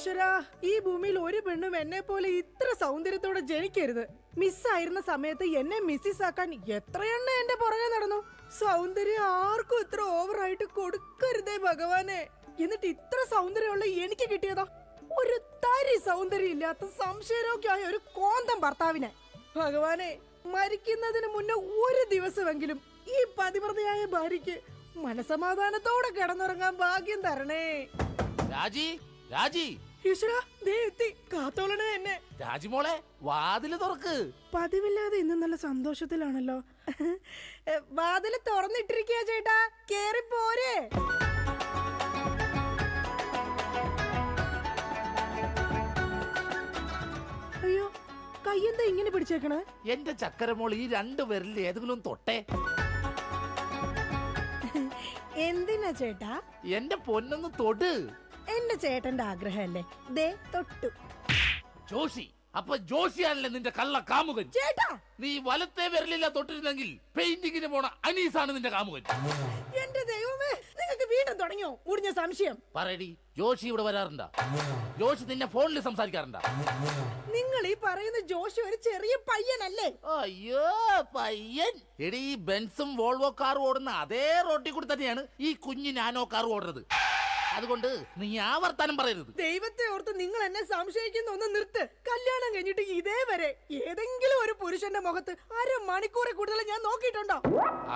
ഈശ്വരാ, ഈ ഭൂമിയിൽ ഒരു പെണ്ണും എന്നെ പോലെ ഇത്ര സൗന്ദര്യത്തോടെ ജനിക്കരുത്. മിസ്സായിരുന്ന സമയത്ത് എന്നെ മിസ്സിസ് ആക്കാൻ എത്രയെണ്ണ എന്റെ പുറകെ നടന്നു. സൗന്ദര്യം ആർക്കും ഇത്ര ഓവറായിട്ട് കൊടുക്കരുതേ ഭഗവാനെ. എന്നിട്ട് ഇത്ര സൗന്ദര്യമുള്ള എനിക്ക് കിട്ടിയതോ ഒരു തരി സൗന്ദര്യം ഇല്ലാത്ത സംശയരോഗ്യമായ ഒരു കോന്തം ഭർത്താവിനെ. ഭഗവാനെ, മരിക്കുന്നതിന് മുന്നേ ഒരു ദിവസമെങ്കിലും ഈ പതിവ്രതയായ ഭാര്യയ്ക്ക് മനസമാധാനത്തോടെ കിടന്നുറങ്ങാൻ ഭാഗ്യം തരണേ. രാജി, രാജി, ഈശ്വരാ, ദേ എത്തി. കാത്തോളണേ എന്നെ. രാജിമോളെ, വാതില് തുറക്ക്. പതിവില്ലാതെ ഇന്ന് നല്ല സന്തോഷത്തിലാണല്ലോ. വാതില് തുറന്നിട്ടിരിക്കുക ചേട്ടാ, കേറി പോരെ. അയ്യോ, കയ്യെന്താ ഇങ്ങനെ പിടിച്ചേക്കണേ? എന്റെ ചക്കരമോൾ ഈ രണ്ടു പേരിൽ ഏതെങ്കിലും തൊട്ടേ. എന്തിനാ ചേട്ടാ? എന്റെ പൊന്നൊന്ന് തൊട്. എന്റെ ചേട്ടന്റെ ആഗ്രഹമല്ലേ, ദേ തൊട്ടു. ജോഷി, അപ്പൊ ജോഷിയാണല്ലേ നിന്റെ കള്ള കാമുകൻ? ചേട്ടാ, നീ വലത്തെ വിരലില്ല തൊട്ടിരുന്നെങ്കിൽ പെയിന്റിങ്ങിന് പോണ അനീസാണ് നിന്റെ കാമുകൻ. എന്റെ ദൈവമേ, നിങ്ങൾക്ക് വീണ്ടും തുടങ്ങിയോ മുടിഞ്ഞ സംശയം? പറയടി, ജോഷി ഇവിടെ വരാറുണ്ടാ? ജോഷി നിന്നെ ഫോണിൽ സംസാരിക്കാറുണ്ടാ? നിങ്ങൾ ഈ പറയുന്ന ജോഷി ഒരു ചെറിയ പയ്യനല്ലേ? അയ്യോ, പയ്യൻ. എടി, ഈ ബെൻസും വോൾവോ കാറും ഓടുന്ന അതേ റോട്ടിൽ കൂടി തന്നെയാണ് ഈ കുഞ്ഞു നാനോ കാർ ഓടുന്നത്. അതുകൊണ്ട് നീ ആ വർത്താനം പറയരുത്. ദൈവത്തെ ഓർത്ത് നിങ്ങൾ എന്നെ സംശയിക്കുന്ന ഒന്ന് നിർത്ത്. കല്യാണം കഴിഞ്ഞിട്ട് ഇതേവരെ ഏതെങ്കിലും ഒരു പുരുഷന്റെ മുഖത്ത് അരമണിക്കൂറെ കൂടുതൽ ഞാൻ നോക്കിയിട്ടുണ്ടോ?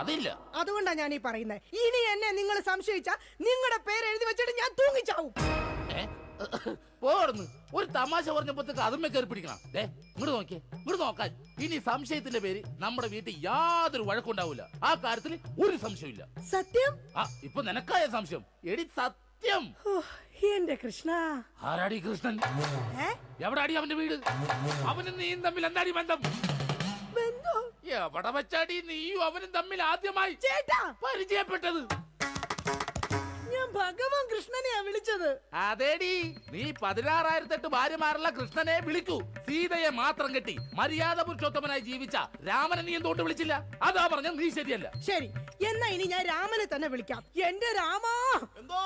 അതില്ല. അതുകൊണ്ടാ ഞാൻ ഈ പറയുന്നത്. ഇനി എന്നെ നിങ്ങൾ സംശയിച്ച നിങ്ങളുടെ പേര് എഴുതി വെച്ചിട്ട് ഞാൻ തൂങ്ങിച്ചാവും. പോടുന്നു. ഒരു തമാശ പറഞ്ഞപ്പോഴത്തേക്ക് അതുമ്മ കയറി പിടിക്കണം. ഇങ്ങോട്ട് നോക്കിയേ, ഇങ്ങോട്ട് നോക്കാൻ. ഇനി സംശയത്തിന്റെ പേര് നമ്മുടെ വീട്ടിൽ യാതൊരു വഴക്കുണ്ടാവില്ല. ആ കാര്യത്തിൽ ഒരു സംശയമില്ല. സത്യം? ഇപ്പൊ നിനക്കായ സംശയം. എടി സത്യം. എന്റെ കൃഷ്ണ. ആരാടി കൃഷ്ണൻ? എവിടാടി അവന്റെ വീട്? അവനും നീയും തമ്മിൽ എന്താടി ബന്ധം? എവിടെ വെച്ചാടി നീയും അവനും തമ്മിൽ ആദ്യമായി പരിചയപ്പെട്ടത്? ഞാൻ ഭഗവാൻ കൃഷ്ണനെയാ വിളിച്ചത്. അതേടി, നീ 16,008 ഭാര്യമാരുള്ള കൃഷ്ണനെ വിളിക്കൂ. സീതയെ മാത്രം കെട്ടി മര്യാദ പുരുഷോത്തമനായി ജീവിച്ച രാമനെ നീ എന്തുകൊണ്ട് വിളിച്ചില്ല? അതാ പറഞ്ഞ നീ ശരിയല്ല. ശരി, എന്നാ ഇനി ഞാൻ രാമനെ തന്നെ വിളിക്കാം. എന്റെ രാമാ. എന്തോ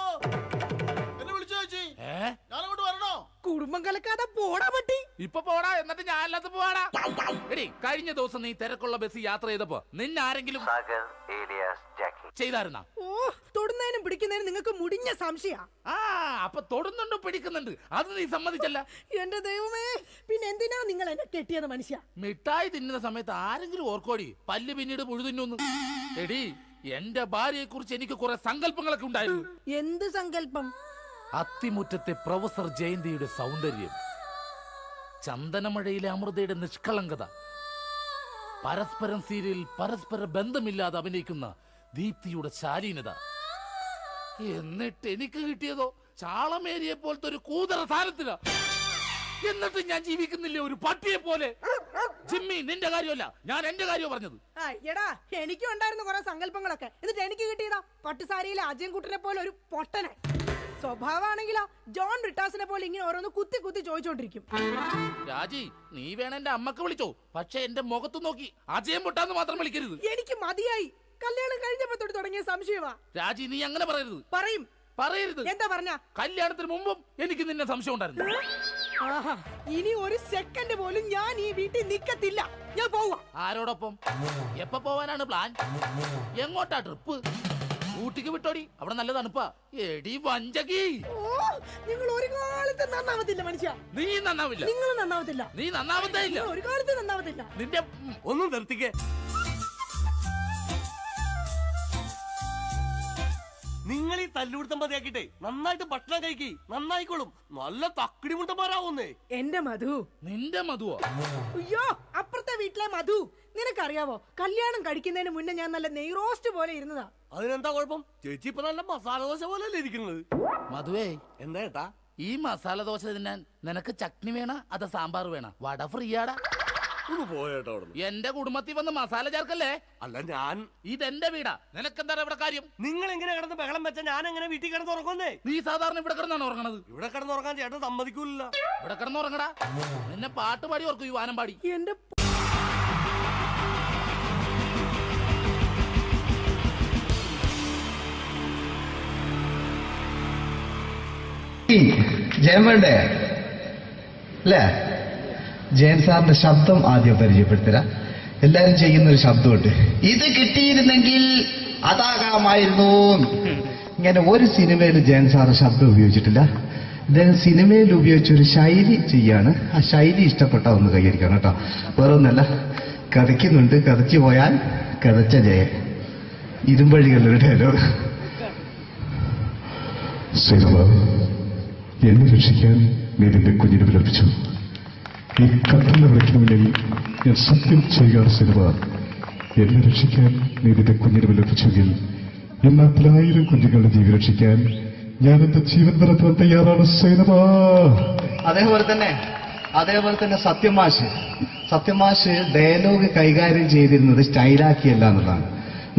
എന്നെ വിളിച്ചു ചേച്ചി? ഞാനങ്ങോട്ട് വരണോ? കുടുംബം കലക്കാതെ പോടാ പറ്റി. ഇപ്പൊ പോടാ, എന്നിട്ട് ഞാൻ അല്ലാത്ത പോവാടാ. എടി, കഴിഞ്ഞ ദിവസം നീ തിരക്കുള്ള ബസ് യാത്ര ചെയ്തപ്പോ നിന്നെ ആരെങ്കിലും ചെയ്തായിരുന്ന? ഓ, തൊടുന്നതിനും പിടിക്കുന്നതിനും നിങ്ങൾക്ക് മുടിഞ്ഞ സംശയ. അപ്പൊ തൊടുന്നുണ്ടോ പിടിക്കുന്നുണ്ട്, അത് നീ സമ്മതിച്ചല്ല. എന്റെ ദൈവമേ, പിന്നെ എന്തിനാ നിങ്ങൾ എന്നെ കെട്ടിയത് മനുഷ്യ? മിഠായി തിന്നുന്ന സമയത്ത് ആരെങ്കിലും ഓർക്കോടി പല്ല് പിന്നീട് പുഴുതിന്നു? എടി, എന്റെ ഭാര്യയെ കുറിച്ച് എനിക്ക് കുറെ സങ്കല്പങ്ങളൊക്കെ ഉണ്ടായിരുന്നു. എന്ത് സങ്കല്പം? അത്തിമുറ്റത്തെ പ്രൊഫസർ ജയന്തിയുടെ സൗന്ദര്യം, ചന്ദനമഴയിലെ അമൃതയുടെ നിഷ്കളങ്കത, പരസ്പരം സീരിയൽ പരസ്പര ബന്ധമില്ലാതെ അഭിനയിക്കുന്ന ദീപ്തിയുടെ ശാലീനത. എന്നിട്ട് എനിക്ക് കിട്ടിയതോ ചാളമേരിയെ പോലത്തെ ഒരു കൂതറ സാധനത്തില. എന്നിട്ട് ഞാൻ ജീവിക്കുന്നില്ലേ ഒരു പട്ടിയെ പോലെ? ജിമ്മി, നിന്റെ കാര്യമല്ല, ഞാൻ എന്റെ കാര്യം പറഞ്ഞത്. എടാ, എനിക്കും ഉണ്ടായിരുന്നു കുറെ സങ്കല്പങ്ങളൊക്കെ. എന്നിട്ട് എനിക്ക് കിട്ടിയതാ പട്ടുസാരിയിലെ അജയൻകുട്ടനെ പോലെ ഒരു പൊട്ടനെ. സ്വഭാവമാണെങ്കിലോ ജോൺ ബ്രിട്ടാസിനെ പോലെ ഇങ്ങനെ ഓരോന്ന് കുത്തി കുത്തി ചോദിച്ചോണ്ടിരിക്കും. രാജി, നീ വേണം എന്റെ അമ്മക്ക് വിളിച്ചോ, പക്ഷെ എന്റെ മുഖത്ത് നോക്കി അജയം പൊട്ടാന്ന് മാത്രം വിളിക്കരുത്. എനിക്ക് മതിയായി. കല്യാണം കഴിഞ്ഞപ്പോ തൊട്ട് തുടങ്ങിയ സംശയമാ. രാജി, നീ അങ്ങനെ പറയരുത്. പറയരുത്. എന്താ പറഞ്ഞ? കല്യാണത്തിന് മുമ്പും എനിക്ക് നിന്നെ സംശയം ഉണ്ടായിരുന്നു. ഇനി ഒരു സെക്കൻഡ് പോലും ഞാൻ ഈ വീട്ടിൽ നിക്കത്തില്ല. ഞാൻ പോവാ. ആരോടൊപ്പം? എപ്പോ പോവാനാണ് പ്ലാൻ? എങ്ങോട്ടാ ട്രിപ്പ്? ഊട്ടിക്ക് വിട്ടോടി, അവിടെ നല്ല തണുപ്പാ. എടി വഞ്ചകി, നിങ്ങൾ ഒരു കാലത്ത് നന്നാവത്തില്ല മനുഷ്യ. നീ നന്നാവില്ല. നിങ്ങൾ നന്നാവത്തില്ല. നീ നന്നാവത്തേ ഇല്ല. ഒരു കാലത്ത് നന്നാവത്തില്ല. നിന്റെ ഒന്നും നിർത്തിക്കേ. നിങ്ങൾ ഈ തല്ലുപിടുത്തം മതിയാക്കിട്ടെ നന്നായിട്ട് ഭക്ഷണം കഴിക്കി, നന്നായിക്കോളും. നല്ല തക്കിടി മുണ്ടന്മാരാവുന്നേ. എന്റെ മധു. നിന്റെ മധുവോ? അയ്യോ, അപ്പുറത്തെ വീട്ടിലെ മധു. നിനക്കറിയാവോ, കല്യാണം കഴിക്കുന്നതിന് മുന്നേ ഞാൻ നല്ല നെയ് റോസ്റ്റ് പോലെ ഇരുന്നതാ. അതിനെന്താ കുഴപ്പം? ചേച്ചി ഇപ്പൊ നല്ല മസാല ദോശ പോലല്ലേ ഇരിക്കുന്നത്. മധുവേ, എന്താ ഏട്ടാ? ഈ മസാല ദോശ തിന്നാൻ നിനക്ക് ചട്നി വേണ അതോ സാമ്പാർ വേണ? വട ഫ്രീയാടാ. പോയേട്ടാ, എന്റെ കുടുംബത്തിൽ വന്ന് മസാല ചേർക്കല്ലേ. അല്ല, ഞാൻ ഇതെന്റെ വീടാ, നിനക്കെന്താണ് ഇവിടെ കാര്യം? നിങ്ങൾ എങ്ങനെ കിടന്ന് ബഹളം വെച്ച ഞാൻ എങ്ങനെ വീട്ടിൽ കിടന്ന് ഉറങ്ങുന്നേ? നീ സാധാരണ ഇവിടെ കിടന്നാണ് ഉറങ്ങണത്. ഇവിടെ കിടന്ന് ഉറങ്ങാൻ ചേട്ടൻ സമ്മതിക്കൂല. ഇവിടെ കിടന്ന് ഉറങ്ങടാ. നിന്നെ പാട്ട് പാടി ഓർക്കും, ഈ വാനം പാടി. എന്റെ ജയൻ വേണ്ടേ അല്ലേ? ജയൻ സാറിന്റെ ശബ്ദം ആദ്യം പരിചയപ്പെടുത്തരാ. എല്ലാരും ചെയ്യുന്നൊരു ശബ്ദമുണ്ട്, ഇത് കിട്ടിയിരുന്നെങ്കിൽ അതാകാമായിരുന്നു. ഇങ്ങനെ ഒരു സിനിമയിൽ ജയൻ സാറ് ശബ്ദം ഉപയോഗിച്ചിട്ടില്ല. ഇദ്ദേഹം സിനിമയിൽ ഉപയോഗിച്ചൊരു ശൈലി ചെയ്യാണ്. ആ ശൈലി ഇഷ്ടപ്പെട്ട ഒന്ന് കൈകരിക്കണം കേട്ടോ. വേറെ ഒന്നല്ല, കഥയ്ക്കുന്നുണ്ട്, കഥച്ചു പോയാൽ കഥച്ച ജയൻ. ഇരുമ്പഴികളുടെ ഡയലോഗ്. സൈനബ, എന്നെ രക്ഷിക്കാൻ നീ നിന്റെ കുഞ്ഞിനെ വിലപിച്ചു. ഈ കത്തലിനെ വിളിക്കണമെങ്കിൽ ഞാൻ സത്യം ചെയ്യുകയാണ് സൈനബ. എന്നെ രക്ഷിക്കാൻ നീ നിന്റെ കുഞ്ഞിനെ വിലപിച്ചെങ്കിൽ ഈ നാട്ടിലെ 1000 കുഞ്ഞുങ്ങളുടെ ജീവൻ രക്ഷിക്കാൻ ഞാൻ എന്റെ ജീവൻ നടത്താൻ തയ്യാറാണ് സൈനബ. അതേപോലെ തന്നെ സത്യമാഷ് ഡയലോഗ് കൈകാര്യം ചെയ്തിരുന്നത് സ്റ്റൈലാക്കിയല്ല എന്നുള്ളതാണ്.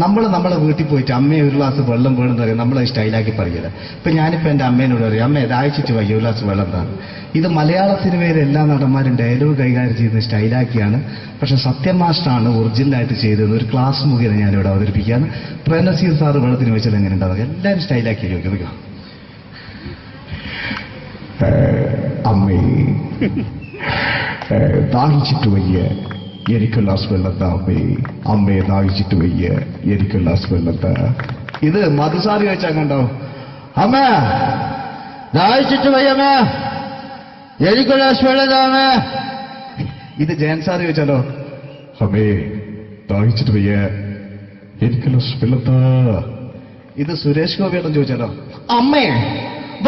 നമ്മളെ വീട്ടിൽ പോയിട്ട് അമ്മയെ ഒരു ഗ്ലാസ് വെള്ളം വേണമെന്ന് പറയാം, നമ്മളത് സ്റ്റൈലാക്കി പറയില്ല. ഇപ്പൊ ഞാനിപ്പോ എന്റെ അമ്മേനോട് പറയും, അമ്മ ദാഹിച്ചിട്ട് വയ്യ ഒരു ഗ്ലാസ് വെള്ളം എന്താണ്. ഇത് മലയാള സിനിമയിലെ എല്ലാ നടന്മാരും ഡയലോഗ് കൈകാര്യം ചെയ്യുന്നത് സ്റ്റൈലാക്കിയാണ്. പക്ഷെ സത്യമാഷ്ടാണ് ഒറിജിനലായിട്ട് ചെയ്തത്. ഒരു ക്ലാസ് മുഖേന ഞാനിവിടെ അവതരിപ്പിക്കുകയാണ്. പ്രേംനസീർ സാറ് വെള്ളത്തിന് വെച്ചാൽ എങ്ങനെ ഉണ്ടാവുക? എല്ലാവരും സ്റ്റൈലാക്കി ചോദിക്കുക. അമ്മേ, ദാഹിച്ചിട്ട് വയ്യ, എനിക്ക് ഗ്ലാസ് വെള്ളം താ അമ്മേ. അമ്മയെ ദാഹിച്ചിട്ട് വയ്യ, എനിക്ക് ഗ്ലാസ് വെള്ളം താ. ഇത് മധുസാറി ചോദിച്ചാൽ കണ്ടോ, അമ്മ ദാഹിച്ചിട്ട് വയ്യമ്മേ, എനിക്ക് ഗ്ലാസ് വെള്ളം താ അമ്മേ. ഇത് ജയൻ സാറി ചോദിച്ചാലോ, അമ്മേ ദാഹിച്ചിട്ട് വയ്യ, എനിക്ക് ഗ്ലാസ് വെള്ളം താ. ഇത് സുരേഷ് ഗോപിയോടും ചോദിച്ചാലോ, അമ്മേ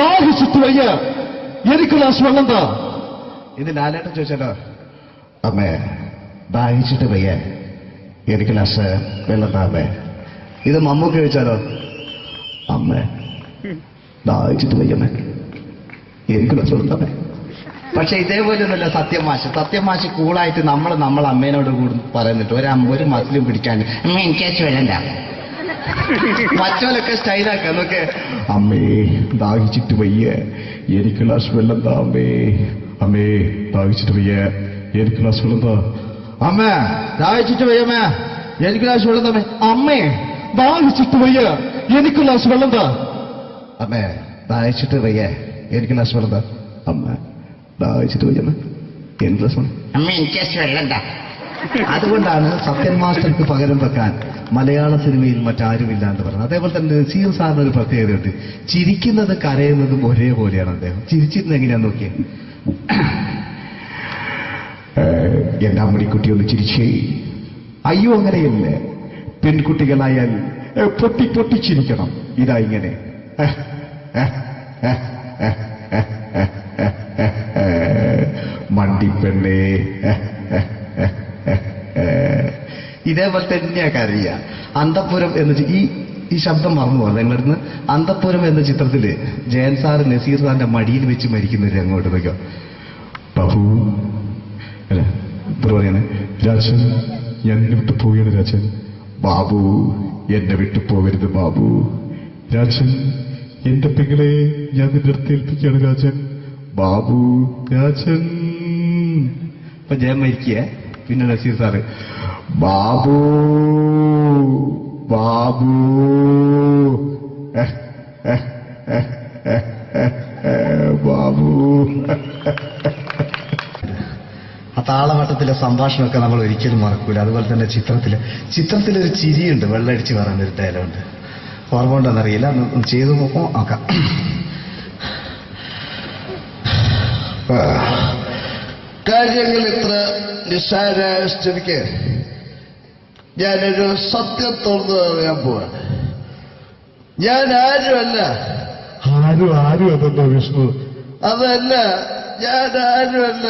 ദാഹിച്ചിട്ട് വയ്യ, എനിക്ക് ഗ്ലാസ് വെള്ളം താ. ഇത് ലാലേട്ടൻ ചോദിച്ചാലോ, അമ്മേ ദാഹിച്ചിട്ട് വയ്യ, എനിക്ക് ഗ്ലാസ് വെള്ളം താ അമ്മേ. ഇത് മമ്മൂക്ക് ചോദിച്ചാലോ, അമ്മേ ദാഹിച്ചിട്ട് വയ്യമ്മേ, എനിക്ക് ഗ്ലാസ് വെള്ളം താ അമ്മേ. പക്ഷെ ഇതേപോലെ ഒന്നുമല്ല സത്യമാഷ് കൂളായിട്ട് നമ്മളെ അമ്മേനോട് കൂടി പറയുന്നിട്ട് ഒരു മസിലും പിടിക്കാൻ അമ്മ എനിക്ക് വേണ്ട. മറ്റോലൊക്കെ സ്റ്റൈലാക്കാം നോക്കെ. അമ്മേ ദാഹിച്ചിട്ട് വയ്യ, എനിക്ക് ഗ്ലാസ് വെള്ളം താ അമ്മേ. അമ്മേ ദാഹിച്ചിട്ട് വയ്യ, എനിക്ക് ഗ്ലാസ് വെള്ളം താ. അമ്മ ദാഹിച്ചിട്ട് വയ്യമ്മ, എനിക്ക് ഗ്ലാസ് വെള്ളം തമ്മേ. അമ്മേ ദാഹിച്ചിട്ട് വയ്യ, എനിക്ക് ഗ്ലാസ് വെള്ളം താ. അമ്മേ ദാഹിച്ചിട്ട് വയ്യ, എനിക്ക് ഗ്ലാസ് വെള്ളം താ. അമ്മ ദാഹിച്ചിട്ട് വയ്യമ്മ, എനിക്ക് ഗ്ലാസ് വെള്ളം. അമ്മ എനിക്ക് വെള്ളം താ. അതുകൊണ്ടാണ് സത്യൻ മാസ്റ്റർക്ക് പകരം വെക്കാൻ മലയാള സിനിമയിൽ മറ്റാരുമില്ല എന്ന് പറയുന്നത്. അതേപോലെ തന്നെ നസീർ സാറിന് ഒരു പ്രത്യേകതയുണ്ട്, ചിരിക്കുന്നത് കരയുന്നതും ഒരേപോലെയാണ് അദ്ദേഹം. ചിരിച്ചിരുന്നത് എങ്ങനെയാന്ന് നോക്കിയേ. എന്റെ അമ്മണിക്കുട്ടി ഒന്ന് ചിരിച്ചേ. അയ്യോ അങ്ങനെയല്ല, പെൺകുട്ടികളായാൽ പൊട്ടി പൊട്ടി ചിരിക്കണം. ഇതാ ഇങ്ങനെ മണ്ടിപ്പെണ്ണേ. ഇതേപോലെ തന്നെയാ കരയ. അന്തപ്പുരം എന്ന ഈ ശബ്ദം മറന്നു പോകാം നിങ്ങളിടുന്ന്. അന്തപ്പുരം എന്ന ചിത്രത്തില് ജയൻ സാറ് നസീർ സാറിന്റെ മടിയിൽ വെച്ച് മരിക്കുന്നവര് അങ്ങോട്ട് നോക്കാം. ബാബു അല്ല പറയാണ്, രാജൻ ഞാൻ എന്നെ വിട്ടു പോവുകയാണ് രാജൻ. ബാബു എന്നെ വിട്ടു പോകരുത് ബാബു. രാജൻ എന്റെ പെങ്ങളെ ഞാൻ നിന്റെ അടുത്ത് ഏൽപ്പിക്കുകയാണ് രാജൻ. ബാബു രാജൻ. ഇപ്പൊ ജയൻ മരിക്കുക, പിന്നെ നസീർ സാറ് ബാബു ബാബു ബാബു. ആ താളവട്ടത്തിലെ സംഭാഷണമൊക്കെ നമ്മൾ ഒരിക്കലും മറക്കൂല. അതുപോലെ തന്നെ ചിത്രത്തിലൊരു ചിരിയുണ്ട്, വെള്ളടിച്ച് പറയുന്നൊരു ഡയലോഗുണ്ട്. ഓർമ്മ ഉണ്ടോന്നറിയില്ല, ഒന്ന് ചെയ്തു നോക്കാം. കാര്യങ്ങൾ ഇത്ര നിസ്സാരമായ സ്ഥിതിക്ക് ഞാനൊരു സത്യം തുറന്നു പറയാൻ പോവാ. ഞാൻ ആരുമല്ല. ആരും അതെന്താ വിഷ്ണു? അതല്ല, ഞാൻ ആരുമല്ല.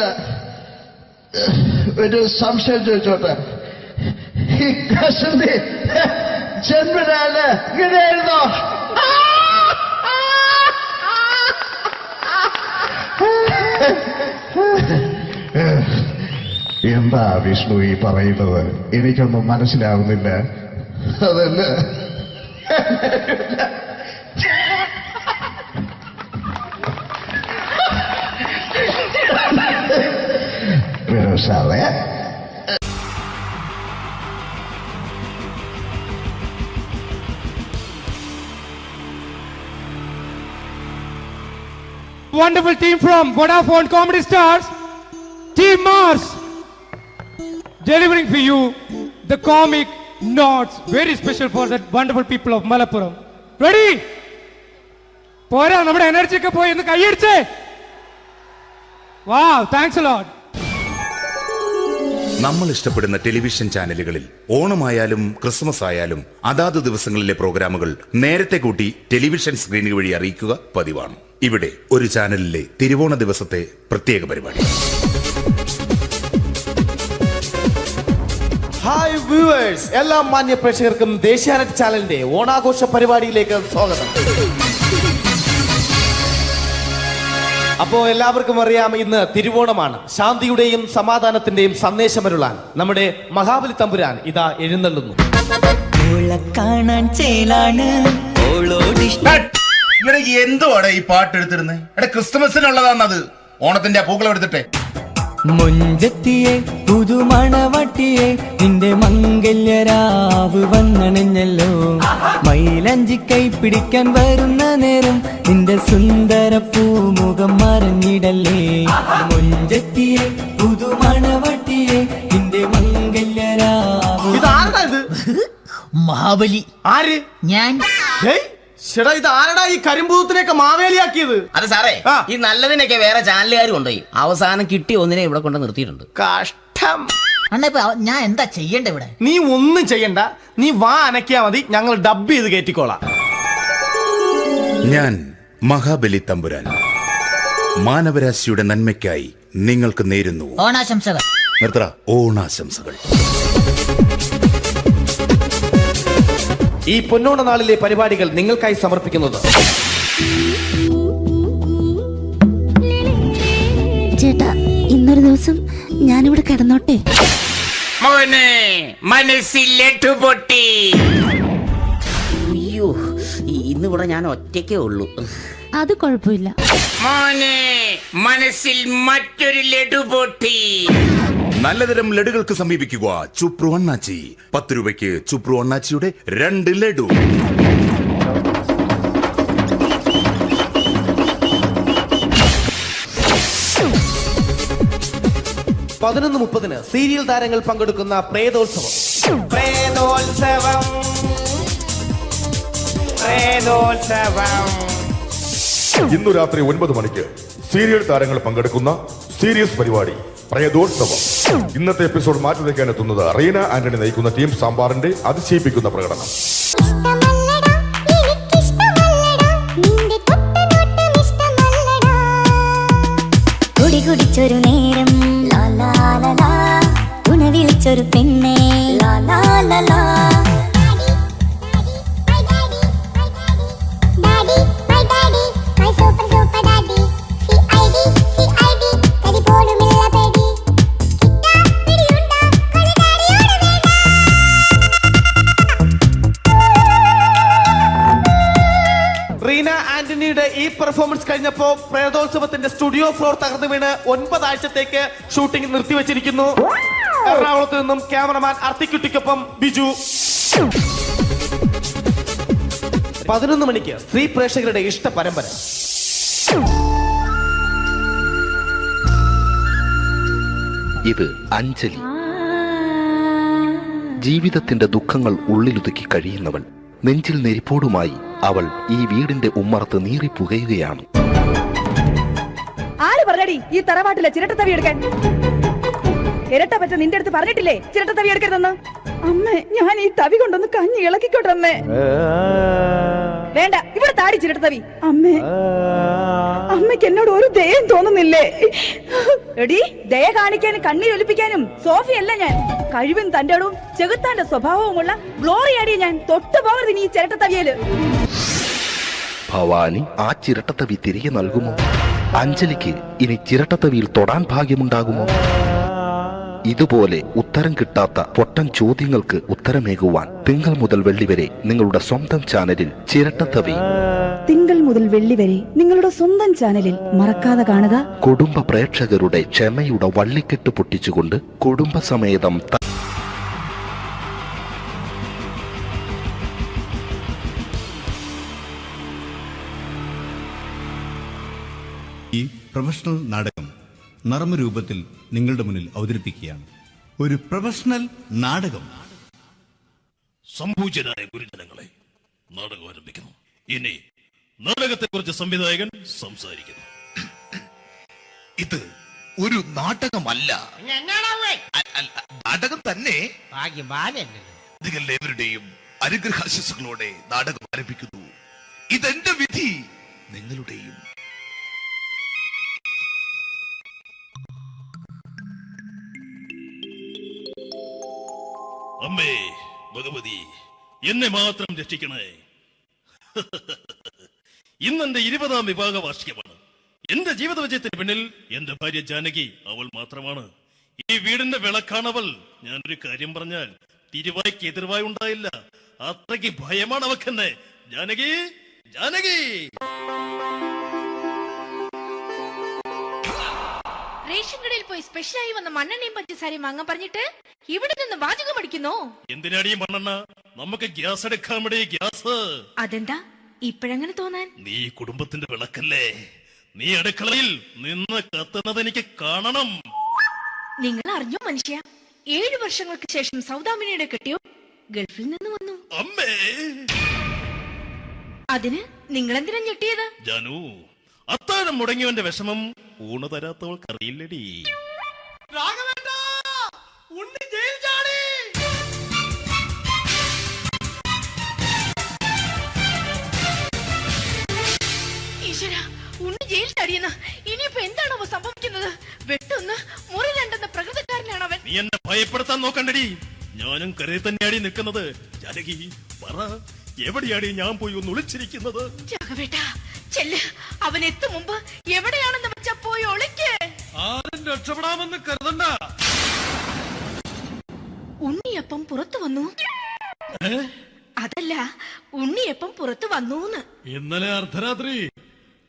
ഒരു സംശയം ചോദിച്ചോട്ടെ, ഈ കസന്തി ജന്മനാണ് ഇങ്ങനെയായിരുന്നോ? എന്താ വിഷ്ണു ഈ പറയുന്നത്? എനിക്കൊന്നും മനസ്സിലാവുന്നില്ല. അതല്ല, സാറേ wonderful team from Vodafone Comedy Stars, Team Mars, delivering for you the comic notes, very special for the wonderful people of Malappuram. Ready? പോരാ, നമ്മുടെ എനർജി ഒക്കെ പോയി ഒന്ന് കൈയടിച്ചേ. Wow, thanks a lot. നമ്മൾ ഇഷ്ടപ്പെടുന്ന ടെലിവിഷൻ ചാനലുകളിൽ ഓണമായാലും ക്രിസ്മസ് ആയാലും അതാത് ദിവസങ്ങളിലെ പ്രോഗ്രാമുകൾ നേരത്തെ കൂട്ടി ടെലിവിഷൻ സ്ക്രീനുകൾ വഴി അറിയിക്കുക പതിവാണ്. ഇവിടെ ഒരു ചാനലിലെ തിരുവോണ ദിവസത്തെ പ്രത്യേക പരിപാടി. ഹായ് വ്യൂവേഴ്സ്, എല്ലാ മാന്യ പ്രേക്ഷകർക്കും ദേശീയാനെറ്റ് ചാനലിന്റെ ഓണാഘോഷ പരിപാടിയിലേക്ക് സ്വാഗതം. അപ്പോ എല്ലാവർക്കും അറിയാം, ഇന്ന് തിരുവോണമാണ്. ശാന്തിയുടെയും സമാധാനത്തിന്റെയും സന്ദേശമരുളാൻ നമ്മുടെ മഹാബലി തമ്പുരാൻ ഇതാ എഴുന്നള്ളുന്നു. എന്തുവാടെ ഈ പാട്ട് എടുത്തിരുന്നേ? ക്രിസ്മസിനുള്ളതാണത്. ഓണത്തിന്റെ പൂക്കളം എടുത്തിട്ടെ. മുഞ്ചത്തിയെ പുതുമണവട്ടിയെ നിന്റെ മംഗല്യരാവ് വന്നണഞ്ഞല്ലോ. മൈലഞ്ചി കൈ പിടിക്കാൻ വരുന്ന നേരം നിന്റെ സുന്ദര പൂമുഖം മറഞ്ഞിടല്ലേ. മുഞ്ചത്തിയെ പുതുമണവട്ടിയെ നിന്റെ മംഗല്യരാവ്. മഹാബലി. ആര്? ഞാൻ. ചേട്ടാ, ഇത് ആരടാ ഈ കരിമ്പൂത്തിനെയൊക്കെ മാവേലിയാക്കിയത്? അത് സാറേ, ഈ നല്ലതിനൊക്കെ വേറെ ചാനലുകാർ കൊണ്ടുപോയി അവസാനം കിട്ടി ഒന്നിനെ ഇവിടെ കൊണ്ട് നിർത്തിയിട്ടുണ്ട്. കഷ്ടം. അണ്ണാ, ഇപ്പൊ ഞാൻ എന്താ ചെയ്യണ്ട ഇവിടെ? നീ ഒന്നും ചെയ്യണ്ട, നീ വാ അനക്കിയാ മതി, ഞങ്ങൾ ഡബ് ചെയ്ത് കയറ്റിക്കോളാം. ഞാൻ മഹാബലി തമ്പുരാൻ മാനവരാശിയുടെ നന്മയ്ക്കായി നിങ്ങൾക്ക് നേരുന്നു ഓണാശംസകൾ. നിർത്തറ. ഓണാശംസകൾ. ഈ പൊന്നോണ നാളിലെ പരിപാടികൾ നിങ്ങൾക്കായി സമർപ്പിക്കുന്നത് ചേട്ടാ, ഇന്നൊരു ദിവസം ഞാനിവിടെ കിടന്നോട്ടെ. മോനെ മനസ്സിലെട്ടു പൊട്ടി. അയ്യോ, ഇന്നിവിടെ ഞാൻ ഒറ്റയ്ക്കേ ഉള്ളൂ. അത് കുഴപ്പമില്ല. മോനെ മനസ്സിൽ മറ്റൊരു ലഡു പൊട്ടി. നല്ലതരം ലഡുകൾക്ക് സമീപിക്കുക ചുപ്രു അണ്ണാച്ചി. 10 രൂപയ്ക്ക് ചുപ്രു അണ്ണാച്ചിയുടെ 2 ലഡു. പതിനൊന്ന് 30 സീരിയൽ താരങ്ങൾ പങ്കെടുക്കുന്ന പ്രേതോത്സവം. ഇന്നു രാത്രി 9 മണിക്ക് സീരിയൽ താരങ്ങൾ പങ്കെടുക്കുന്ന സീരിയസ് പരിപാടി പ്രേതോത്സവം. ഇന്നത്തെ എപ്പിസോഡ് മാറ്റി വയ്ക്കാൻ എത്തുന്നത് റീന ആന്റണി നയിക്കുന്ന ടീം സാമ്പാറിന്റെ അതിശയിപ്പിക്കുന്ന പ്രകടനം. കുടിച്ചൊരു നേരം വിളിച്ചൊരു പെണ്ണെ റീന ആന്റണിയുടെ ഈ പെർഫോമൻസ് കഴിഞ്ഞപ്പോ പ്രേതോത്സവത്തിന്റെ സ്റ്റുഡിയോ ഫ്ലോർ തകർന്നു വീണ് 9 ആഴ്ചത്തേക്ക് ഷൂട്ടിംഗ് നിർത്തിവെച്ചിരിക്കുന്നു. എറണാകുളത്ത് നിന്നും ക്യാമറമാൻ അർത്തിക്കുട്ടിക്കൊപ്പം ബിജു. 11 മണിക്ക് സ്ത്രീ പ്രേക്ഷകരുടെ ഇഷ്ട പരമ്പര. ഇത് അഞ്ജലി. ജീവിതത്തിന്റെ ദുഃഖങ്ങൾ ഉള്ളിലൊതുക്കി കഴിയുന്നവൾ. നെഞ്ചിൽ നെരിപ്പോടുമായി അവൾ ഈ വീടിന്റെ ഉമ്മറത്ത് നീറിപ്പുകയുകയാണ്. ആര് പറഞ്ഞടി ഈ തറവാട്ടിലെ ചിരട്ടത്തവി എടുക്കാൻ? ഇരട്ട പറ്റ നിന്റെ അടുത്ത് പറഞ്ഞിട്ടില്ലേ ചിരട്ടത്തവി എടുക്കരുതെന്ന്? അമ്മേ, ഞാൻ ഈ തവി കൊണ്ടൊന്ന് കഞ്ഞി ഇളക്കിക്കോട്ടെ അമ്മേ. വേണ്ട, ഇവിടെ താടി ചിരട്ടത്തവി. അമ്മേ, അമ്മയ്ക്ക് എന്നോട് ഒരു ദയം തോന്നുന്നില്ലേ? എടി, ദയ കാണിക്കാനും കണ്ണീരൊലിപ്പിക്കാനും സോഫിയല്ല ഞാൻ. കഴിവും തന്റെ ഇടവും ചെകുത്താന്റെ സ്വഭാവവുമുള്ള ഗ്ലോറിയാടിയ ഞാൻ. തൊട്ടു പോകരുത് ഈ ചിരട്ടത്തവിയല്. ഭവാനി ആ ചിരട്ടത്തവി തിരികെ നൽകുമോ? അഞ്ജലിക്ക് ഇനി ചിരട്ടത്തവിയിൽ തൊടാൻ ഭാഗ്യമുണ്ടാകുമോ? ഇതുപോലെ ഉത്തരം കിട്ടാത്ത പൊട്ടൻ ചോദ്യങ്ങൾക്ക് ഉത്തരമേകുവാൻ തിങ്കൾ മുതൽ വെള്ളി വരെ നിങ്ങളുടെ സ്വന്തം ചാനലിൽ ചിരട്ടത്തവി. തിങ്കൾ മുതൽ വെള്ളി വരെ നിങ്ങളുടെ സ്വന്തം ചാനലിൽ മറക്കാതെ കാണുക. കുടുംബ പ്രേക്ഷകരുടെ ക്ഷമയുടെ വള്ളിക്കെട്ട് പൊട്ടിച്ചുകൊണ്ട് കുടുംബസമേതം പ്രൊഫഷണൽ നാടകം നർമ്മരൂപത്തിൽ നിങ്ങളുടെ മുന്നിൽ അവതരിപ്പിക്കുകയാണ്. ഒരു പ്രൊഫഷണൽ നാടകം. സംപൂജ്യരായ ഗുരുജനങ്ങളെ, നാടകം ആരംഭിക്കുന്നു. ഇനി നാടകത്തെ കുറിച്ച് സംവിധായകൻ സംസാരിക്കുന്നു. ഇത് ഒരു നാടകമല്ല, നാടകം തന്നെ. നിങ്ങളെവരുടെയും അനുഗ്രഹാശിസുകളോടെ നാടകം ആരംഭിക്കുന്നു. ഇതെന്റെ വിധി, നിങ്ങളുടെയും. അമ്മേ ഭഗവതി, എന്നെ മാത്രം രക്ഷിക്കണേ. ഇന്നെന്റെ 20ാം വിവാഹ വാർഷികമാണ്. എന്റെ ജീവിത വിജയത്തിന് പിന്നിൽ എന്റെ ഭാര്യ ജാനകി അവൾ മാത്രമാണ്. ഈ വീടിന്റെ വിളക്കാണവൾ. ഞാനൊരു കാര്യം പറഞ്ഞാൽ തിരുവായ്ക്ക് എതിർവായി ഉണ്ടായില്ല. അത്രയ്ക്ക് ഭയമാണ് അവക്കെന്നെ. ജാനകി, ജാനകി. റേഷൻ കടയിൽ പോയി സ്പെഷ്യലായി വന്ന മണ്ണെണ്ണയും പഞ്ചസാരയും വാങ്ങാൻ പറഞ്ഞിട്ട് ഇവിടെ നിന്ന് വാചകം അടിക്കുന്നോ? എന്തിനാടി മണ്ണെണ്ണ? നമുക്ക് ഗ്യാസ് എടുക്കാൻ വേണ്ടി ഗ്യാസ്. അതെന്താ ഇപ്പോഴങ്ങനെ തോന്നാൻ? നീ കുടുംബത്തിന്റെ വിളക്കല്ലേ. നീ അടുക്കളയിൽ നിന്ന് കത്തുന്നത് എനിക്ക് കാണണം. നിങ്ങൾ അറിഞ്ഞോ മനുഷ്യ, 7 വർഷങ്ങൾക്ക് ശേഷം സൗദാമിനിയുടെ കെട്ടിയോ ഗൾഫിൽ നിന്ന് വന്നു. അമ്മേ, അതിന് നിങ്ങൾ എന്തിനാ ഞെട്ടിയത്? ജാനു, അത്താഴം മുടങ്ങിയവന്റെ വിഷമം ഊണ് തരാത്തവൾക്കറിയില്ലടി. ഈശ്വര, ഉണ്ണി ജയിൽ ചാടിയെന്ന്. ഇനിയിപ്പോ എന്താണോ സംഭവിക്കുന്നത്? വെട്ടൊന്ന് മുറി രണ്ടെന്ന പ്രകൃതക്കാരനാണ് അവൻ. നീ എന്നെ ഭയപ്പെടുത്താൻ നോക്കണ്ടടി. ഞാനും കരയിൽ തന്നെയാടി നിൽക്കുന്നത്. ജാനകി, പറ, എവിടെയാടി ഞാൻ പോയി ഒന്ന് ഒളിച്ചിരിക്കുന്നത്? രാഘവേട്ട, ചെല്ല്. അവൻ എത്തും മുമ്പ് എവിടെയാണെന്ന് വെച്ചാ പോയി ഒളിക്ക്. ആരും രക്ഷപ്പെടാമെന്ന് കരുതണ്ട. ഉണ്ണിയപ്പം പുറത്തു വന്നു. അതല്ല, ഉണ്ണിയപ്പം പുറത്തു വന്നൂന്ന്. ഇന്നലെ അർദ്ധരാത്രി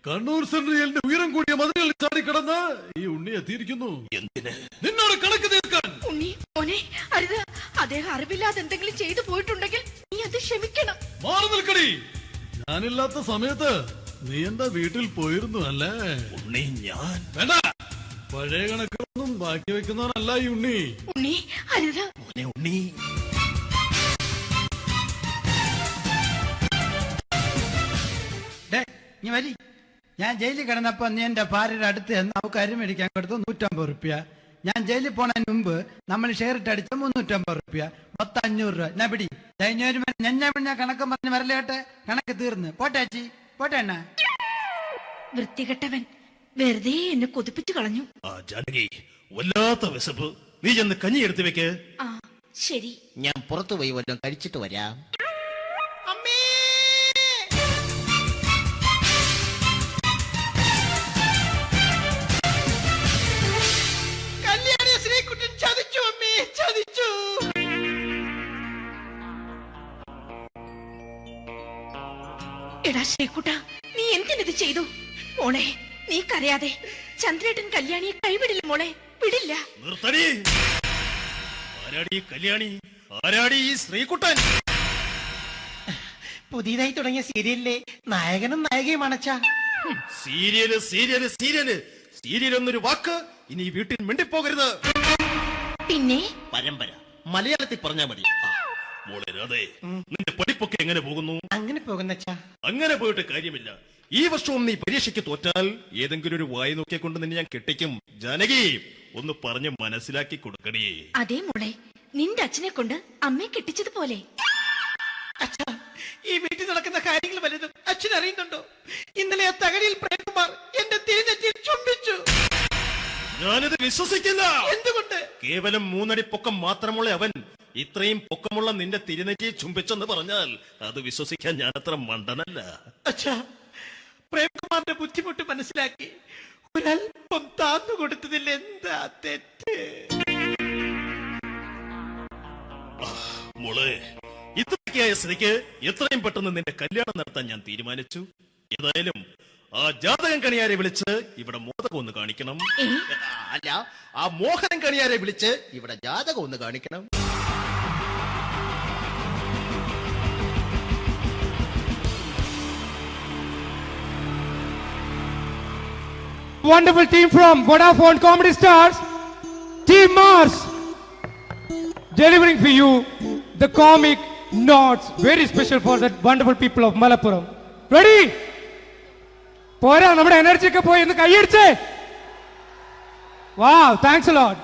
കണ്ണൂർ സെൻട്രലിന്റെ ഉയരം കൂടിയ മതിലുകളിൽ ചാടിക്കിടന്ന് ഈ ഉണ്ണി എത്തിയിരിക്കുന്നു. എന്തിന്? നിന്നോട് കണക്ക് തീർക്കാൻ. ഉണ്ണി മോനെ, അരുത്. അദ്ദേഹം അറിവില്ലാതെ എന്തെങ്കിലും ചെയ്തു പോയിട്ടുണ്ടെങ്കിൽ നീ അത് ക്ഷമിക്കണം. മാറി നിൽക്കടി. ഞാനില്ലാത്ത സമയത്ത് നീ എന്റെ വീട്ടിൽ പോയിരുന്നു അല്ലേ? ഉണ്ണി, ഞാൻ വേണ്ട. പഴയ കണക്കൊന്നും ബാക്കി വെക്കുന്നവനല്ല ഈ ഉണ്ണി. ഉണ്ണി, അരുത്. ഉണ്ണി, ഞാൻ ജയിലിൽ കിടന്നപ്പോ നീ എന്റെ ഭാര്യയുടെ അടുത്ത് നമുക്ക് അരി മേടിക്കാൻ കൊടുത്തു 150 റുപ്യ. ഞാൻ ജയിലിൽ പോണതിന് മുമ്പ് നമ്മൾ ഷെയർ ഇട്ട് അടിച്ച 350 റുപ്യ, മൊത്തം 500 രൂപ. ഞാൻ പിടി ഞാൻ കണക്കും പറഞ്ഞ് വരലേട്ടെ. കണക്ക് തീർന്ന് പോട്ടെ ചേച്ചി, പോട്ടെ അണ്ണ. വൃത്തികെട്ടവൻ വെറുതെ എന്നെ കൊതിപ്പിച്ചു കളഞ്ഞു. ജാനകി, വല്ലാത്ത വിശപ്പ്. നീ ചെന്ന് കഞ്ഞി എടുത്തു വെക്ക്. ആ ശരി. ഞാൻ പുറത്തു പോയി വല്ലതും കഴിച്ചിട്ട് വരാം. എടാ ശ്രീകുട്ട, നീ എന്തിനത് ചെയ്തു? മോളെ, നീ കരയാതെ. ചന്ദ്രേട്ടൻ കല്യാണിയെ കൈവിടില്ല മോളെ, വിടില്ല. നിർത്തടി. ആരാടി കല്യാണി? ആരാടി ഈ ശ്രീകുട്ടൻ? പുതിയതായി തുടങ്ങിയ സീരിയലിലെ നായകനും നായികയും അണച്ചാ. സീരിയല് സീരിയല് സീരിയല് സീരിയൽ എന്നൊരു വാക്ക് ഇനി വീട്ടിൽ മിണ്ടിപ്പോകരുത്. പിന്നെ പരമ്പര മലയാളത്തിൽ പറഞ്ഞാ മതി. മോളെ രാധേ, നിന്റെ പഠിപ്പൊക്കെ എങ്ങനെ പോകുന്നു? അങ്ങനെ പോകുന്നച്ചാ. അങ്ങനെ പോയിട്ട് കാര്യമില്ല. ഈ വർഷവും നീ പരീക്ഷയ്ക്ക് തോറ്റാൽ ഏതെങ്കിലും ഒരു വായി നോക്കിക്കൊണ്ട് നിന്നെ ഞാൻ കെട്ടിക്കും. ജാനകി, ഒന്ന് പറഞ്ഞ് മനസ്സിലാക്കി കൊടുക്കണേ. അതേ മോളെ, നിന്റെ അച്ഛനെ കൊണ്ട് അമ്മയെ കെട്ടിച്ചതുപോലെ. അച്ഛാ, ഈ വീട്ടിൽ നടക്കുന്ന കാര്യങ്ങൾ വലുതും അച്ഛൻ അറിയുന്നുണ്ടോ? ഇന്നലെ ആ തകഴിയിൽ പ്രേംകുമാർ എന്റെ തിരിഞ്ഞെറ്റിയിൽ ചുംബിച്ചു. ഞാനിത് വിശ്വസിക്കില്ല. എന്തുകൊണ്ട്? കേവലം 3 അടി പൊക്കം മാത്രമുള്ള അവൻ ഇത്രയും പൊക്കമുള്ള നിന്റെ തിരുനെറ്റിയെ ചുംബിച്ചെന്ന് പറഞ്ഞാൽ അത് വിശ്വസിക്കാൻ ഞാൻ അത്ര മണ്ടനല്ല. അച്ഛാ, പ്രേംകുമാറിന്റെ ബുദ്ധിമുട്ട് മനസ്സിലാക്കി ഒരല്പം താന്നു കൊടുത്തതിൽ എന്താ തെറ്റ്? മോളെ, ഇത്രയ്ക്കായ സ്ഥിതിക്ക് എത്രയും പെട്ടെന്ന് നിന്റെ കല്യാണം നടത്താൻ ഞാൻ തീരുമാനിച്ചു. ഏതായാലും ആ ജാതകം കണിയാരെ വിളിച്ച് ഇവിടെ മോദകം ഒന്ന് കാണിക്കണം. അല്ല, ആ മോഹനം കണിയാരെ വിളിച്ച് ഇവിടെ ജാതകം ഒന്ന് കാണിക്കണം. wonderful team from Vodafone Comedy Stars, Team Mars, delivering for you the comic notes, very special for the wonderful people of Malappuram. Ready? പോരാ, നമ്മുടെ എനർജി ഒക്കെ പോയി ഒന്ന് കൈയടിച്ചേ. Wow, thanks a lot.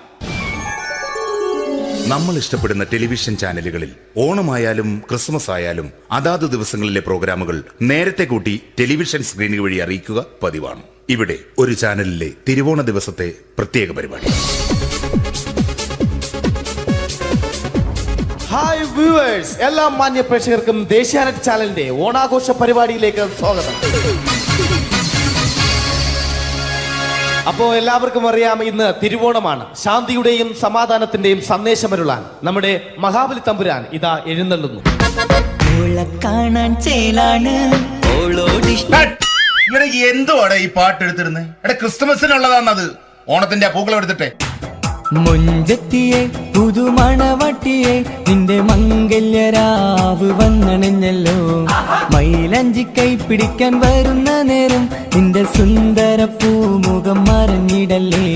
നമ്മൾ ഇഷ്ടപ്പെടുന്ന ടെലിവിഷൻ ചാനലുകളിൽ ഓണമായാലും ക്രിസ്മസ് ആയാലും അതാത് ദിവസങ്ങളിലെ പ്രോഗ്രാമുകൾ നേരത്തെ കൂട്ടി ടെലിവിഷൻ സ്ക്രീനുകൾ വഴി അറിയിക്കുക പതിവാണ്. ഇവിടെ ഒരു ചാനലിലെ തിരുവോണ ദിവസത്തെ പ്രത്യേക പരിപാടി. ഹായ് വ്യൂവേഴ്സ്, എല്ലാ മാന്യ പ്രേക്ഷകർക്കും ദേശീയാനെറ്റ് ചാനലിന്റെ ഓണാഘോഷ പരിപാടിയിലേക്ക് സ്വാഗതം. അപ്പോ എല്ലാവർക്കും അറിയാം, ഇന്ന് തിരുവോണമാണ്. ശാന്തിയുടെയും സമാധാനത്തിന്റെയും സന്ദേശമരുളാൻ നമ്മുടെ മഹാബലി തമ്പുരാൻ ഇതാ എഴുന്നള്ളുന്നു. കാണാൻ ചേലാണ് എന്തുവാടാ ഈ പാട്ട് എടുത്തിരുന്നത്? എടാ, ക്രിസ്മസിനുള്ളതാണത്. ഓണത്തിന്റെ പൂക്കളം എടുത്തിട്ടെ. മുഞ്ചത്തിയെ പുതുമണവട്ടിയെ നിന്റെ മംഗല്യരാവ് വന്നണഞ്ഞല്ലോ. മൈലഞ്ചി കൈ പിടിക്കാൻ വരുന്ന നേരം നിന്റെ സുന്ദര പൂമുഖം മറഞ്ഞിടല്ലേ.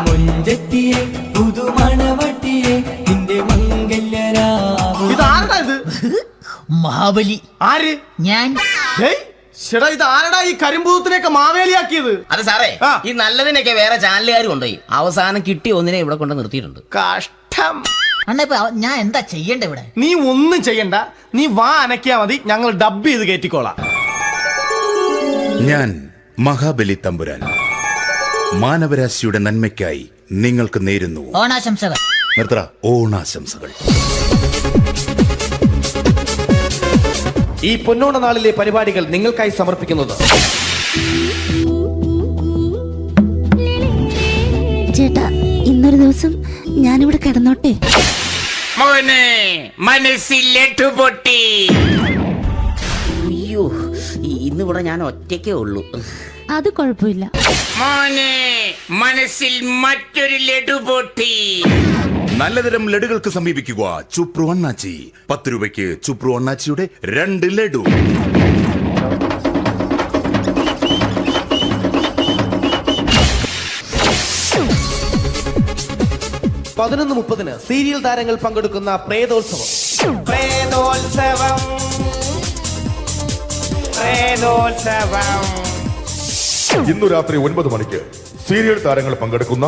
മുഞ്ചത്തിയെ പുതുമണവട്ടിയെ നിന്റെ മംഗല്യരാവ്. ഇതാരടാ ഇത്? മഹാബലി. ആര്? ഞാൻ. ചേട്ടാ, ഇത് ആരടാ ഈ കരിമ്പൂത്തിനെയൊക്കെ മാവേലിയാക്കിയത്? അത് സാറേ, ഈ നല്ലതിനൊക്കെ വേറെ ചാനലുകാർ കൊണ്ടുപോയി അവസാനം കിട്ടി ഒന്നിനെ ഇവിടെ കൊണ്ട് നിർത്തിയിട്ടുണ്ട്. കഷ്ടം. ഞാൻ എന്താ ചെയ്യണ്ട ഇവിടെ? നീ ഒന്നും ചെയ്യണ്ട, നീ വാ അനക്കിയാ മതി, ഞങ്ങൾ ഡബ് ചെയ്ത് കയറ്റിക്കോളാം. ഞാൻ മഹാബലി തമ്പുരാൻ മാനവരാശിയുടെ നന്മയ്ക്കായി നിങ്ങൾക്ക് നേരുന്നു ഓണാശംസകൾ. നിർത്തറ. ഓണാശംസകൾ. ഈ പൊന്നോണ നാളിലെ പരിപാടികൾ നിങ്ങൾക്കായി സമർപ്പിക്കുന്നത് ചേട്ടാ, ഇന്നൊരു ദിവസം ഞാനിവിടെ കിടന്നോട്ടെ? മോനെ മനസ്സിൽ ലഡുപൊട്ടി. അയ്യോ, ഇന്നിവിടെ ഞാൻ ഒറ്റയ്ക്കേ ഉള്ളൂ. അത് കുഴപ്പമില്ല. മോനെ മനസ്സിൽ മറ്റൊരു ലഡുപൊട്ടി. നല്ലതരം ലഡുകൾക്ക് സമീപിക്കുക ചുപ്രു അണ്ണാച്ചി. 10 രൂപയ്ക്ക് ചുപ്രു അണ്ണാച്ചിയുടെ 2 ലഡു. പതിനൊന്ന് 30 സീരിയൽ താരങ്ങൾ പങ്കെടുക്കുന്ന പ്രേതോത്സവം. ഇന്നു രാത്രി 9 മണിക്ക് സീരിയൽ താരങ്ങൾ പങ്കെടുക്കുന്ന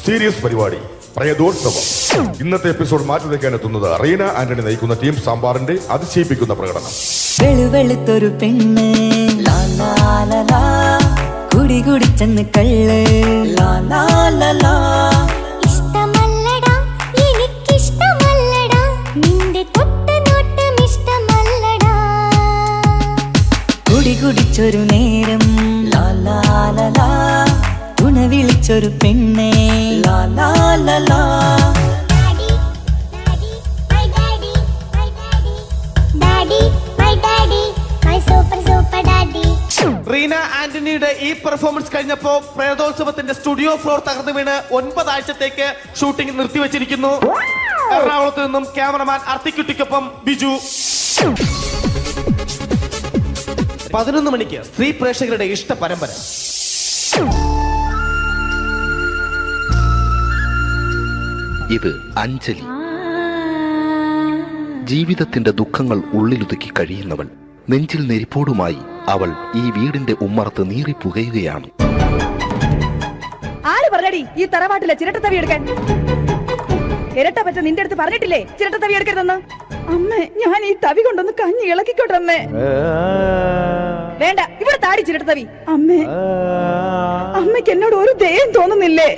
സീരിയസ് പരിപാടി പ്രേതോത്സവം. ഇന്നത്തെ എപ്പിസോഡ് മാറ്റി വയ്ക്കാൻ എത്തുന്നത് റീന ആന്റണി നയിക്കുന്ന ടീം സാമ്പാറിന്റെ അതിശയിപ്പിക്കുന്ന പ്രകടനം. വെളുവെളുത്തൊരു പെണ്ണ് കുടി കുടിച്ചെന്ന് കള്ള്. ഇഷ്ടമല്ലടാ, എനിക്കിഷ്ടമല്ലടാ, നിന്റെ തൊട്ടനോട്ടം ഇഷ്ടമല്ലടാ. കുടി കുടിച്ചൊരു നേരം തുണ വിളിച്ചൊരു പെണ്ണെ. റീന ആന്റണിയുടെ ഈ പെർഫോമൻസ് കഴിഞ്ഞപ്പോ പ്രേതോത്സവത്തിന്റെ സ്റ്റുഡിയോ ഫ്ലോർ തകർന്നു വീണ് 9 ആഴ്ചത്തേക്ക് ഷൂട്ടിംഗ് നിർത്തിവെച്ചിരിക്കുന്നു. എറണാകുളത്ത് നിന്നും ക്യാമറമാൻ അർത്തിക്കുട്ടിക്കൊപ്പം ബിജു. 11 മണിക്ക് സ്ത്രീ പ്രേക്ഷകരുടെ ഇഷ്ട പരമ്പര. ഇത് അഞ്ജലി. ജീവിതത്തിന്റെ ദുഃഖങ്ങൾ ഉള്ളിലൊതുക്കി കഴിയുന്നവൾ. നെഞ്ചിൽ നെരിപ്പോടുമായി അവൾ ഈ വീടിന്റെ ഉമ്മറത്ത് നീറിപ്പുകയുകയാണ്. ആര് പറഞ്ഞടി ഈ തറവാട്ടിലെ ചിരട്ടത്തവി എടുക്കാൻ? ഇരട്ട പറ്റ നിന്റെ അടുത്ത് പറഞ്ഞിട്ടില്ലേ ചിരട്ടത്തവി എടുക്കരുതെന്ന്? അമ്മേ, ഞാൻ ഈ തവി കൊണ്ടൊന്ന് കഞ്ഞി ഇളക്കിക്കോട്ടെ അമ്മേ. വേണ്ട, ഇവിടെ താടി ചിരട്ടത്തവി. അമ്മേ, അമ്മയ്ക്ക് എന്നോട് ഒരു ദയം തോന്നുന്നില്ലേ?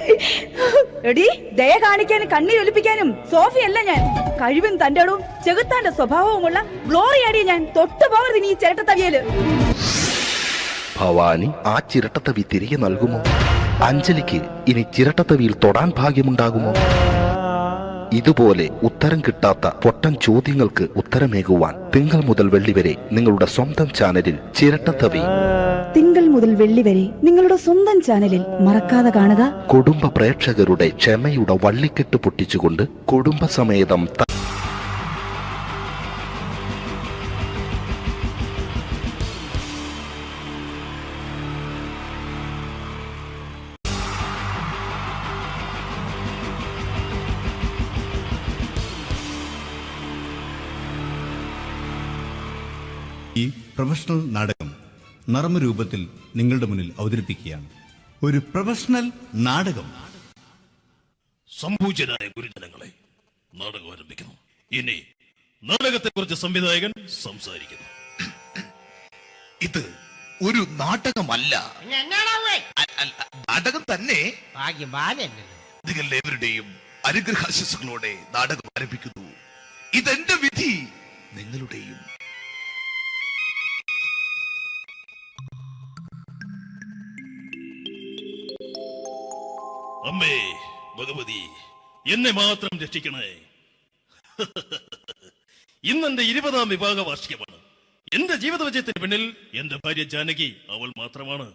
എടി, ദയ കാണിക്കാനും കണ്ണീരൊലിപ്പിക്കാനും സോഫിയല്ല ഞാൻ. കഴിവും തന്റെ ഇടവും ചെകുത്താന്റെ സ്വഭാവവുമുള്ള ഗ്ലോറിയാടി ഞാൻ. തൊട്ടു പോകരുത് നീ ചിരട്ടത്തവിയല്. ഭവാനി ആ ചിരട്ടത്തവി തിരികെ നൽകുമോ? അഞ്ജലിക്ക് ഇനി ചിരട്ടത്തവിയിൽ തൊടാൻ ഭാഗ്യമുണ്ടാകുമോ? ഇതുപോലെ ഉത്തരം കിട്ടാത്ത പൊട്ടൻ ചോദ്യങ്ങൾക്ക് ഉത്തരമേകുവാൻ തിങ്കൾ മുതൽ വെള്ളി വരെ നിങ്ങളുടെ സ്വന്തം ചാനലിൽ ചിരട്ടത്തവി. തിങ്കൾ മുതൽ വെള്ളി വരെ നിങ്ങളുടെ സ്വന്തം ചാനലിൽ മറക്കാതെ കാണുക. കുടുംബ പ്രേക്ഷകരുടെ ക്ഷമയുടെ വള്ളിക്കെട്ട് പൊട്ടിച്ചുകൊണ്ട് കുടുംബസമേതം ഈ പ്രൊഫഷണൽ നാടകം നർമ്മരൂപത്തിൽ നിങ്ങളുടെ മുന്നിൽ അവതരിപ്പിക്കുകയാണ്. ഒരു പ്രൊഫഷണൽ നാടകം. സംപൂജ്യരായ ഗുരുജനങ്ങളെ, നാടകം ആരംഭിക്കുന്നു. ഇനി നാടകത്തെക്കുറിച്ച് സംവിധായകൻ സംസാരിക്കുന്നു. ഇത് ഒരു നാടകമല്ല, നാടകം തന്നെ. നിങ്ങളെവരുടെയും അനുഗ്രഹാശിസുകളോടെ നാടകം ആരംഭിക്കുന്നു. ഇതെന്റെ വിധി, നിങ്ങളുടെയും. അമ്മേ ഭഗവതി, എന്നെ മാത്രം രക്ഷിക്കണേ. ഇന്നെന്റെ 20ാം വിവാഹ വാർഷികമാണ്. എന്റെ ജീവിത വിജയത്തിന് പിന്നിൽ എന്റെ ഭാര്യ ജാനകി അവൾ മാത്രമാണ്.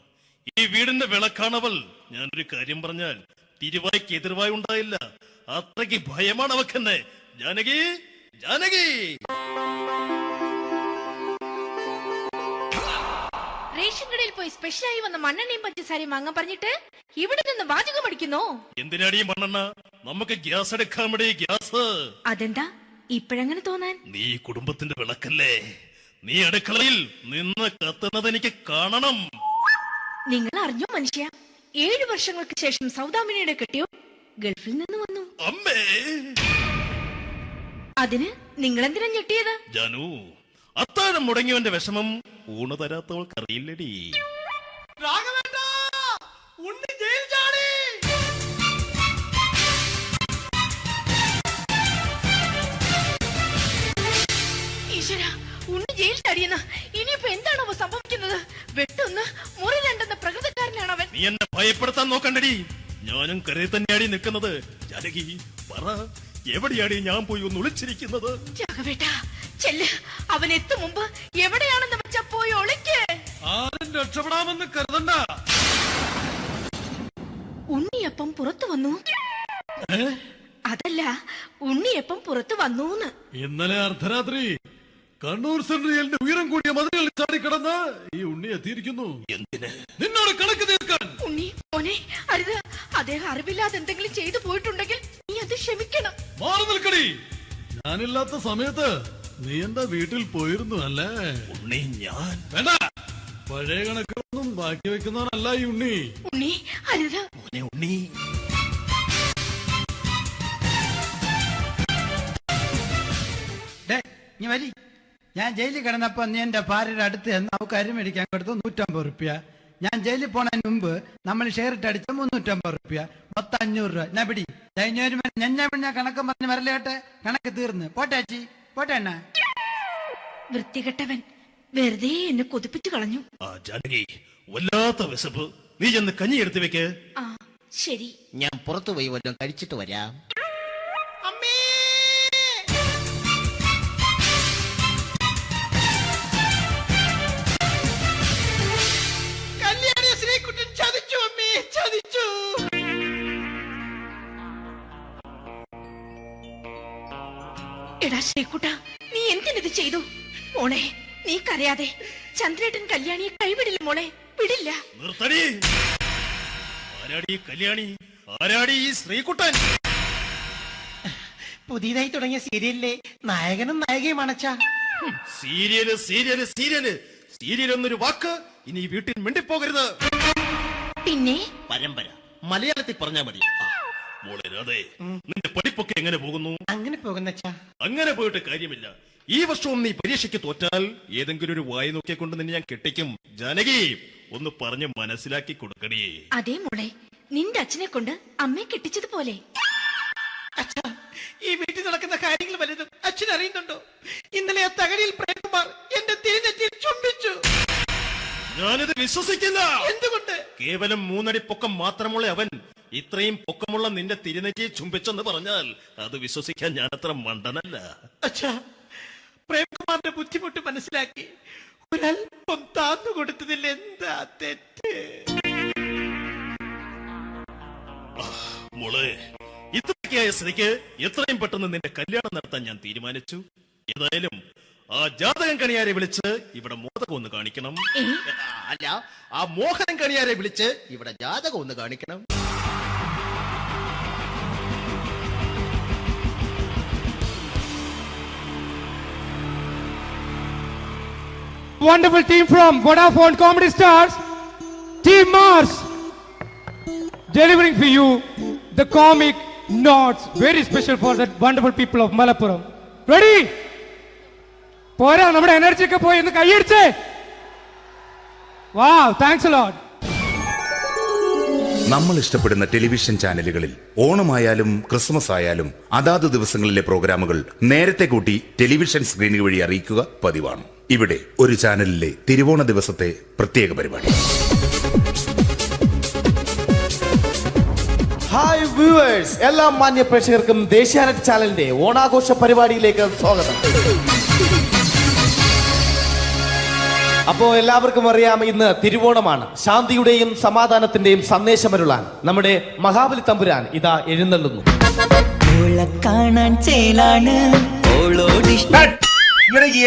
ഈ വീടിന്റെ വിളക്കാണവൾ. ഞാനൊരു കാര്യം പറഞ്ഞാൽ തിരുവായ്ക്ക് എതിർവായി ഉണ്ടായില്ല. അത്രയ്ക്ക് ഭയമാണ് അവക്കെന്നെ. ജാനകി, ജാനകി. റേഷൻ കടയിൽ പോയി സ്പെഷ്യലായി വന്ന മണ്ണെണ്ണയും പഞ്ചസാരയും വാങ്ങാൻ പറഞ്ഞിട്ട് ഇവിടെ നിന്ന് വാചകം അടിക്കുന്നോ? എന്തിനാടി മണ്ണെണ്ണ? നമുക്ക് ഗ്യാസ് എടുക്കാൻ വേണ്ടി ഗ്യാസ്. അതെന്താ ഇപ്പഴങ്ങനെ തോന്നാൻ? നീ കുടുംബത്തിന്റെ വിളക്കല്ലേ. നീ അടുക്കളയിൽ നിന്ന് കത്തുന്നത് എനിക്ക് കാണണം. നിങ്ങൾ അറിഞ്ഞോ മനുഷ്യ, 7 വർഷങ്ങൾക്ക് ശേഷം സൗദാമിനിയുടെ കെട്ടിയോ ഗൾഫിൽ നിന്ന് വന്നു. അമ്മേ, അതിന് നിങ്ങൾ എന്തിനാ ഞെട്ടിയത്? ജാനു, അത്താഴം മുടങ്ങിയവന്റെ വിഷമം ഊണ് തരാത്തവൾക്കറിയില്ലടി. ഈശ്വരാ, ഉണ്ണി ജയിൽ ചാടിയെന്ന്. ഇനിയിപ്പോ എന്താണോ സംഭവിക്കുന്നത്? വെട്ടൊന്ന് മുറി രണ്ടെന്ന പ്രകൃതക്കാരനാണ് അവൻ. നീ എന്നെ ഭയപ്പെടുത്താൻ നോക്കണ്ടടി. ഞാനും കരയിൽ തന്നെയാടി നിൽക്കുന്നത്. ജാനകി, പറ, എവിടെയാടി ഞാൻ പോയി ഒന്ന് ഒളിച്ചിരിക്കുന്നത്? രാഘവേട്ടാ, ചെല്ല്. അവൻ എത്തും മുമ്പ് എവിടെയാണെന്ന് വെച്ചാ പോയി ഒളിക്ക്. ആരും രക്ഷപ്പെടാമെന്ന് കരുതണ്ട. ഉണ്ണിയപ്പം പുറത്തു വന്നു. അതല്ല, ഉണ്ണിയപ്പം പുറത്തു വന്നൂന്ന്. ഇന്നലെ അർദ്ധരാത്രി കണ്ണൂർ സെൻട്രലിന്റെ ഉയരം കൂടിയ മതിലുകളിൽ ചാടിക്കിടന്ന് ഈ ഉണ്ണി എത്തിയിരിക്കുന്നു. എന്തിന്? നിന്നോട് കണക്ക് തീർക്കാൻ. ഉണ്ണി മോനെ, അരുത്. അദ്ദേഹം അറിവില്ലാതെ എന്തെങ്കിലും ചെയ്തു പോയിട്ടുണ്ടെങ്കിൽ നീ അത് ക്ഷമിക്കണം. മാറി നിൽക്കടി. ഞാനില്ലാത്ത സമയത്ത് നീ എന്താ വീട്ടിൽ പോയിരുന്നു അല്ലേ? ഉണ്ണി, ഞാൻ വേണ്ട. പഴയ കണക്കൊന്നും ബാക്കി വെക്കുന്നവനല്ല ഈ ഉണ്ണി. ഉണ്ണി, അരുത്. ഉണ്ണി, ഞാൻ ജയിലിൽ കിടന്നപ്പോ നീ എന്റെ ഭാര്യയുടെ അടുത്ത് എന്ന് അവക്ക് അരി മേടിക്കാൻ കൊടുത്തു 150 റുപ്യ. ഞാൻ ജയിലിൽ പോണതിന് മുമ്പ് നമ്മൾ ഷെയർ ഇട്ട് അടിച്ച 350 റുപ്യ, മൊത്തം 500 രൂപ. ഞാൻ പിടി ഞാൻ കണക്ക് പറഞ്ഞ് വരലേട്ടെ. കണക്ക് തീർന്ന് പോട്ടെ അച്ചി, പോട്ടെ അണ്ണ. വൃത്തികെട്ടവൻ വെറുതെ എന്നെ കൊതിപ്പിച്ചു കളഞ്ഞു. ജാനകി, വല്ലാത്ത വിശപ്പ്. നീ ചെന്ന് കഞ്ഞി എടുത്തു വെക്ക്. ആ ശരി. ഞാൻ പുറത്തു പോയി വല്ലതും കഴിച്ചിട്ട് വരാം. എടാ ശ്രീകുട്ട, നീ എന്തിനിത് ചെയ്തു? മോളെ, നീ കരയാതെ. ചന്ദ്രേട്ടൻ കല്യാണിയെ കൈവിടില്ല മോളെ, വിടില്ല. നിർത്തടി. ആരാടി കല്യാണി? ആരാടി ഈ ശ്രീകുട്ടൻ? പുതിയതായി തുടങ്ങിയ സീരിയലിലെ നായകനും നായികയും അണച്ചാ. സീരിയല് സീരിയല് സീരിയല് സീരിയൽ എന്നൊരു വാക്ക് ഇനി ഈ വീട്ടിൽ മിണ്ടിപ്പോകരുത്. പിന്നെ പരമ്പര മലയാളത്തിൽ പറഞ്ഞാ മതി. മോളെ രാധേ, നിന്റെ പഠിപ്പൊക്കെ എങ്ങനെ പോകുന്നു? അങ്ങനെ പോകുന്ന അങ്ങനെ പോയിട്ട് കാര്യമില്ല. ഈ വർഷവും നീ പരീക്ഷയ്ക്ക് തോറ്റാൽ ഏതെങ്കിലും ഒരു വായി നോക്കിക്കൊണ്ട് നിന്നെ ഞാൻ കെട്ടിക്കും. ജാനകി, ഒന്ന് പറഞ്ഞ് മനസ്സിലാക്കി കൊടുക്കണേ. അതേ മോളെ, നിന്റെ അച്ഛനെ കൊണ്ട് അമ്മയെ കെട്ടിച്ചതുപോലെ. ഈ വീട്ടിൽ നടക്കുന്ന കാര്യങ്ങൾ വലുതും അച്ഛൻ അറിയുന്നുണ്ടോ? ഇന്നലെ ആ തകഴിയിൽ പ്രേംകുമാർ എന്റെ തിരിഞ്ഞെത്തി ചുംബിച്ചു. ഞാനിത് വിശ്വസിക്കില്ല. എന്തുകൊണ്ട്? കേവലം 3 അടി പൊക്കം മാത്രമുള്ള അവൻ ഇത്രയും പൊക്കമുള്ള നിന്റെ തിരുനെറ്റിയെ ചുംബിച്ചെന്ന് പറഞ്ഞാൽ അത് വിശ്വസിക്കാൻ ഞാൻ അത്ര മണ്ടനല്ല. അച്ഛാ, പ്രേംകുമാറിന്റെ ബുദ്ധിമുട്ട് മനസ്സിലാക്കി ഒരല്പം താന്നു കൊടുത്തതിൽ എന്താ തെറ്റ്? മോളെ, ഇത്രയ്ക്കായ സ്ഥിതിക്ക് എത്രയും പെട്ടെന്ന് നിന്റെ കല്യാണം നടത്താൻ ഞാൻ തീരുമാനിച്ചു. ഏതായാലും ആ ജാതകം കണിയാരെ വിളിച്ച് ഇവിടെ മോദകം ഒന്ന് കാണിക്കണം. അല്ല, ആ മോഹനം കണിയാരെ വിളിച്ച് ഇവിടെ ജാതകം ഒന്ന് കാണിക്കണം. wonderful team from Vodafone Comedy Stars, Team Mars, delivering for you the comic notes, very special for the wonderful people of Malappuram. Ready? പോരാ, നമ്മുടെ എനർജി ഒക്കെ പോയി ഒന്ന് കൈയടിച്ചേ. Wow, thanks a lot. നമ്മൾ ഇഷ്ടപ്പെടുന്ന ടെലിവിഷൻ ചാനലുകളിൽ ഓണമായാലും ക്രിസ്മസ് ആയാലും അതാത് ദിവസങ്ങളിലെ പ്രോഗ്രാമുകൾ നേരത്തെ കൂട്ടി ടെലിവിഷൻ സ്ക്രീനുകൾ വഴി അറിയിക്കുക പതിവാണ്. ഇവിടെ ഒരു ചാനലിലെ തിരുവോണ ദിവസത്തെ പ്രത്യേക പരിപാടി. ഹായ് വ്യൂവേഴ്സ്, എല്ലാ മാന്യ പ്രേക്ഷകർക്കും ദേശീയാനെറ്റ് ചാനലിന്റെ ഓണാഘോഷ പരിപാടിയിലേക്ക് സ്വാഗതം. അപ്പോ എല്ലാവർക്കും അറിയാം, ഇന്ന് തിരുവോണമാണ്. ശാന്തിയുടെയും സമാധാനത്തിന്റെയും സന്ദേശമരുളാൻ നമ്മുടെ മഹാബലി തമ്പുരാൻ ഇതാ എഴുന്നള്ളുന്നു.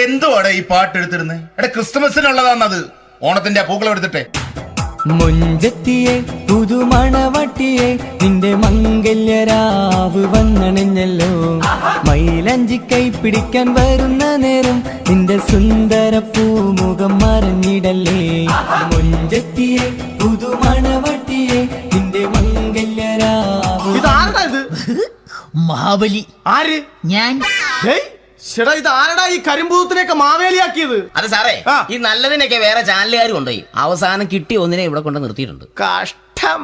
എന്തുവാടെ ഈ പാട്ട് എടുത്തിരുന്നത്? എടാ, ക്രിസ്മസിനുള്ളതാണത്. ഓണത്തിന്റെ പൂക്കളം എടുത്തിട്ടെ. മുഞ്ചത്തിയെ പുതുമണവട്ടിയെ നിന്റെ മംഗല്യരാവ് വന്നണിഞ്ഞല്ലോ. മൈലഞ്ചി കൈ പിടിക്കാൻ വരുന്ന നേരം നിന്റെ സുന്ദര പൂമുഖം മറഞ്ഞിടല്ലേ. മുഞ്ചത്തിയെ പുതുമണവട്ടിയെ നിന്റെ മംഗല്യരാവ്. ഇതാരടാ ഇത്? മഹാബലി. ആര്? ഞാൻ. ചേട്ടാ, ഇത് ആരടാ ഈ കരിമ്പൂത്തിനെയൊക്കെ മാവേലിയാക്കിയത്? അത് സാറേ, ഈ നല്ലതിനൊക്കെ വേറെ ചാനലുകാർ കൊണ്ടുപോയി അവസാനം കിട്ടിയ ഒന്നിനെ ഇവിടെ കൊണ്ട് നിർത്തിയിട്ടുണ്ട്. കഷ്ടം.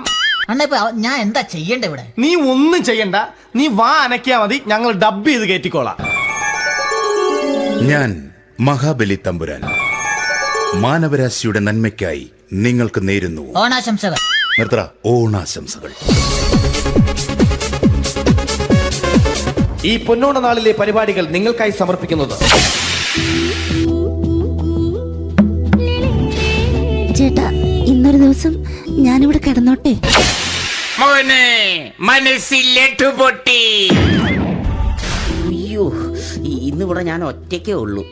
ഞാൻ എന്താ ചെയ്യണ്ട ഇവിടെ? നീ ഒന്നും ചെയ്യണ്ട, നീ വാ അനക്കിയാ മതി, ഞങ്ങൾ ഡബ് ചെയ്ത് കയറ്റിക്കോളാം. ഞാൻ മഹാബലി തമ്പുരാൻ മാനവരാശിയുടെ നന്മയ്ക്കായി നിങ്ങൾക്ക് നേരുന്നു ഓണാശംസകൾ. നിർത്തറ. ഓണാശംസകൾ. ഈ പൊന്നോണ നാളിലെ പരിപാടികൾ നിങ്ങൾക്കായി സമർപ്പിക്കുന്നത് ചേട്ടാ, ഇന്നൊരു ദിവസം ഞാനിവിടെ കിടന്നോട്ടെ? മോനെ, മനസ്സിൽ ലഡുപൊട്ടി. അയ്യോ, ഇന്നിവിടെ ഞാൻ ഒറ്റയ്ക്കേ ഉള്ളൂ.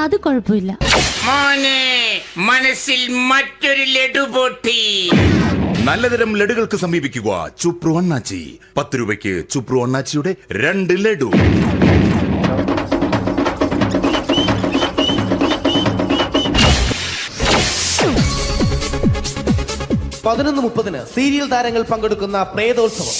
അത് കുഴപ്പമില്ല. മോനെ, മനസ്സിൽ മറ്റൊരു ലഡുപൊട്ടി. നല്ലതരം ലഡുകൾക്ക് സമീപിക്കുക ചുപ്രു അണ്ണാച്ചി. 10 രൂപയ്ക്ക് ചുപ്രു അണ്ണാച്ചിയുടെ 2 ലഡു. പതിനൊന്ന് 30 സീരിയൽ താരങ്ങൾ പങ്കെടുക്കുന്ന പ്രേതോത്സവം.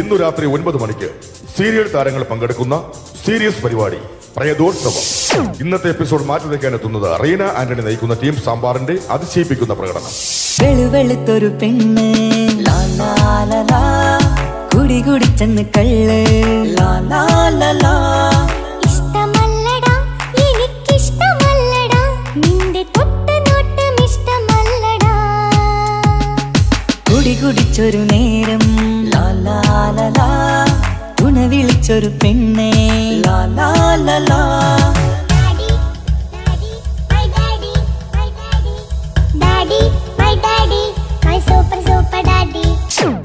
ഇന്നു രാത്രി 9 മണിക്ക് സീരിയൽ താരങ്ങൾ പങ്കെടുക്കുന്ന സീരിയസ് പരിപാടി പ്രേതോത്സവം. ഇന്നത്തെ എപ്പിസോഡ് മാറ്റിവെക്കാനെത്തുന്നത് റീന ആന്റണി നയിക്കുന്ന ടീം സാമ്പാറിന്റെ അതിശയിപ്പിക്കുന്ന പ്രകടനം. വെളുവെളുത്തൊരു പെണ്ണ് കുടി കുടിച്ചെന്ന് കള്ള്. ഇഷ്ടമല്ലടാ, എനിക്കിഷ്ടമല്ലടാ, നിന്റെ തൊട്ടനോട്ടം ഇഷ്ടമല്ലടാ. കുടി കുടിച്ചൊരു നേരം തുണ വിളിച്ചൊരു പെണ്ണെ.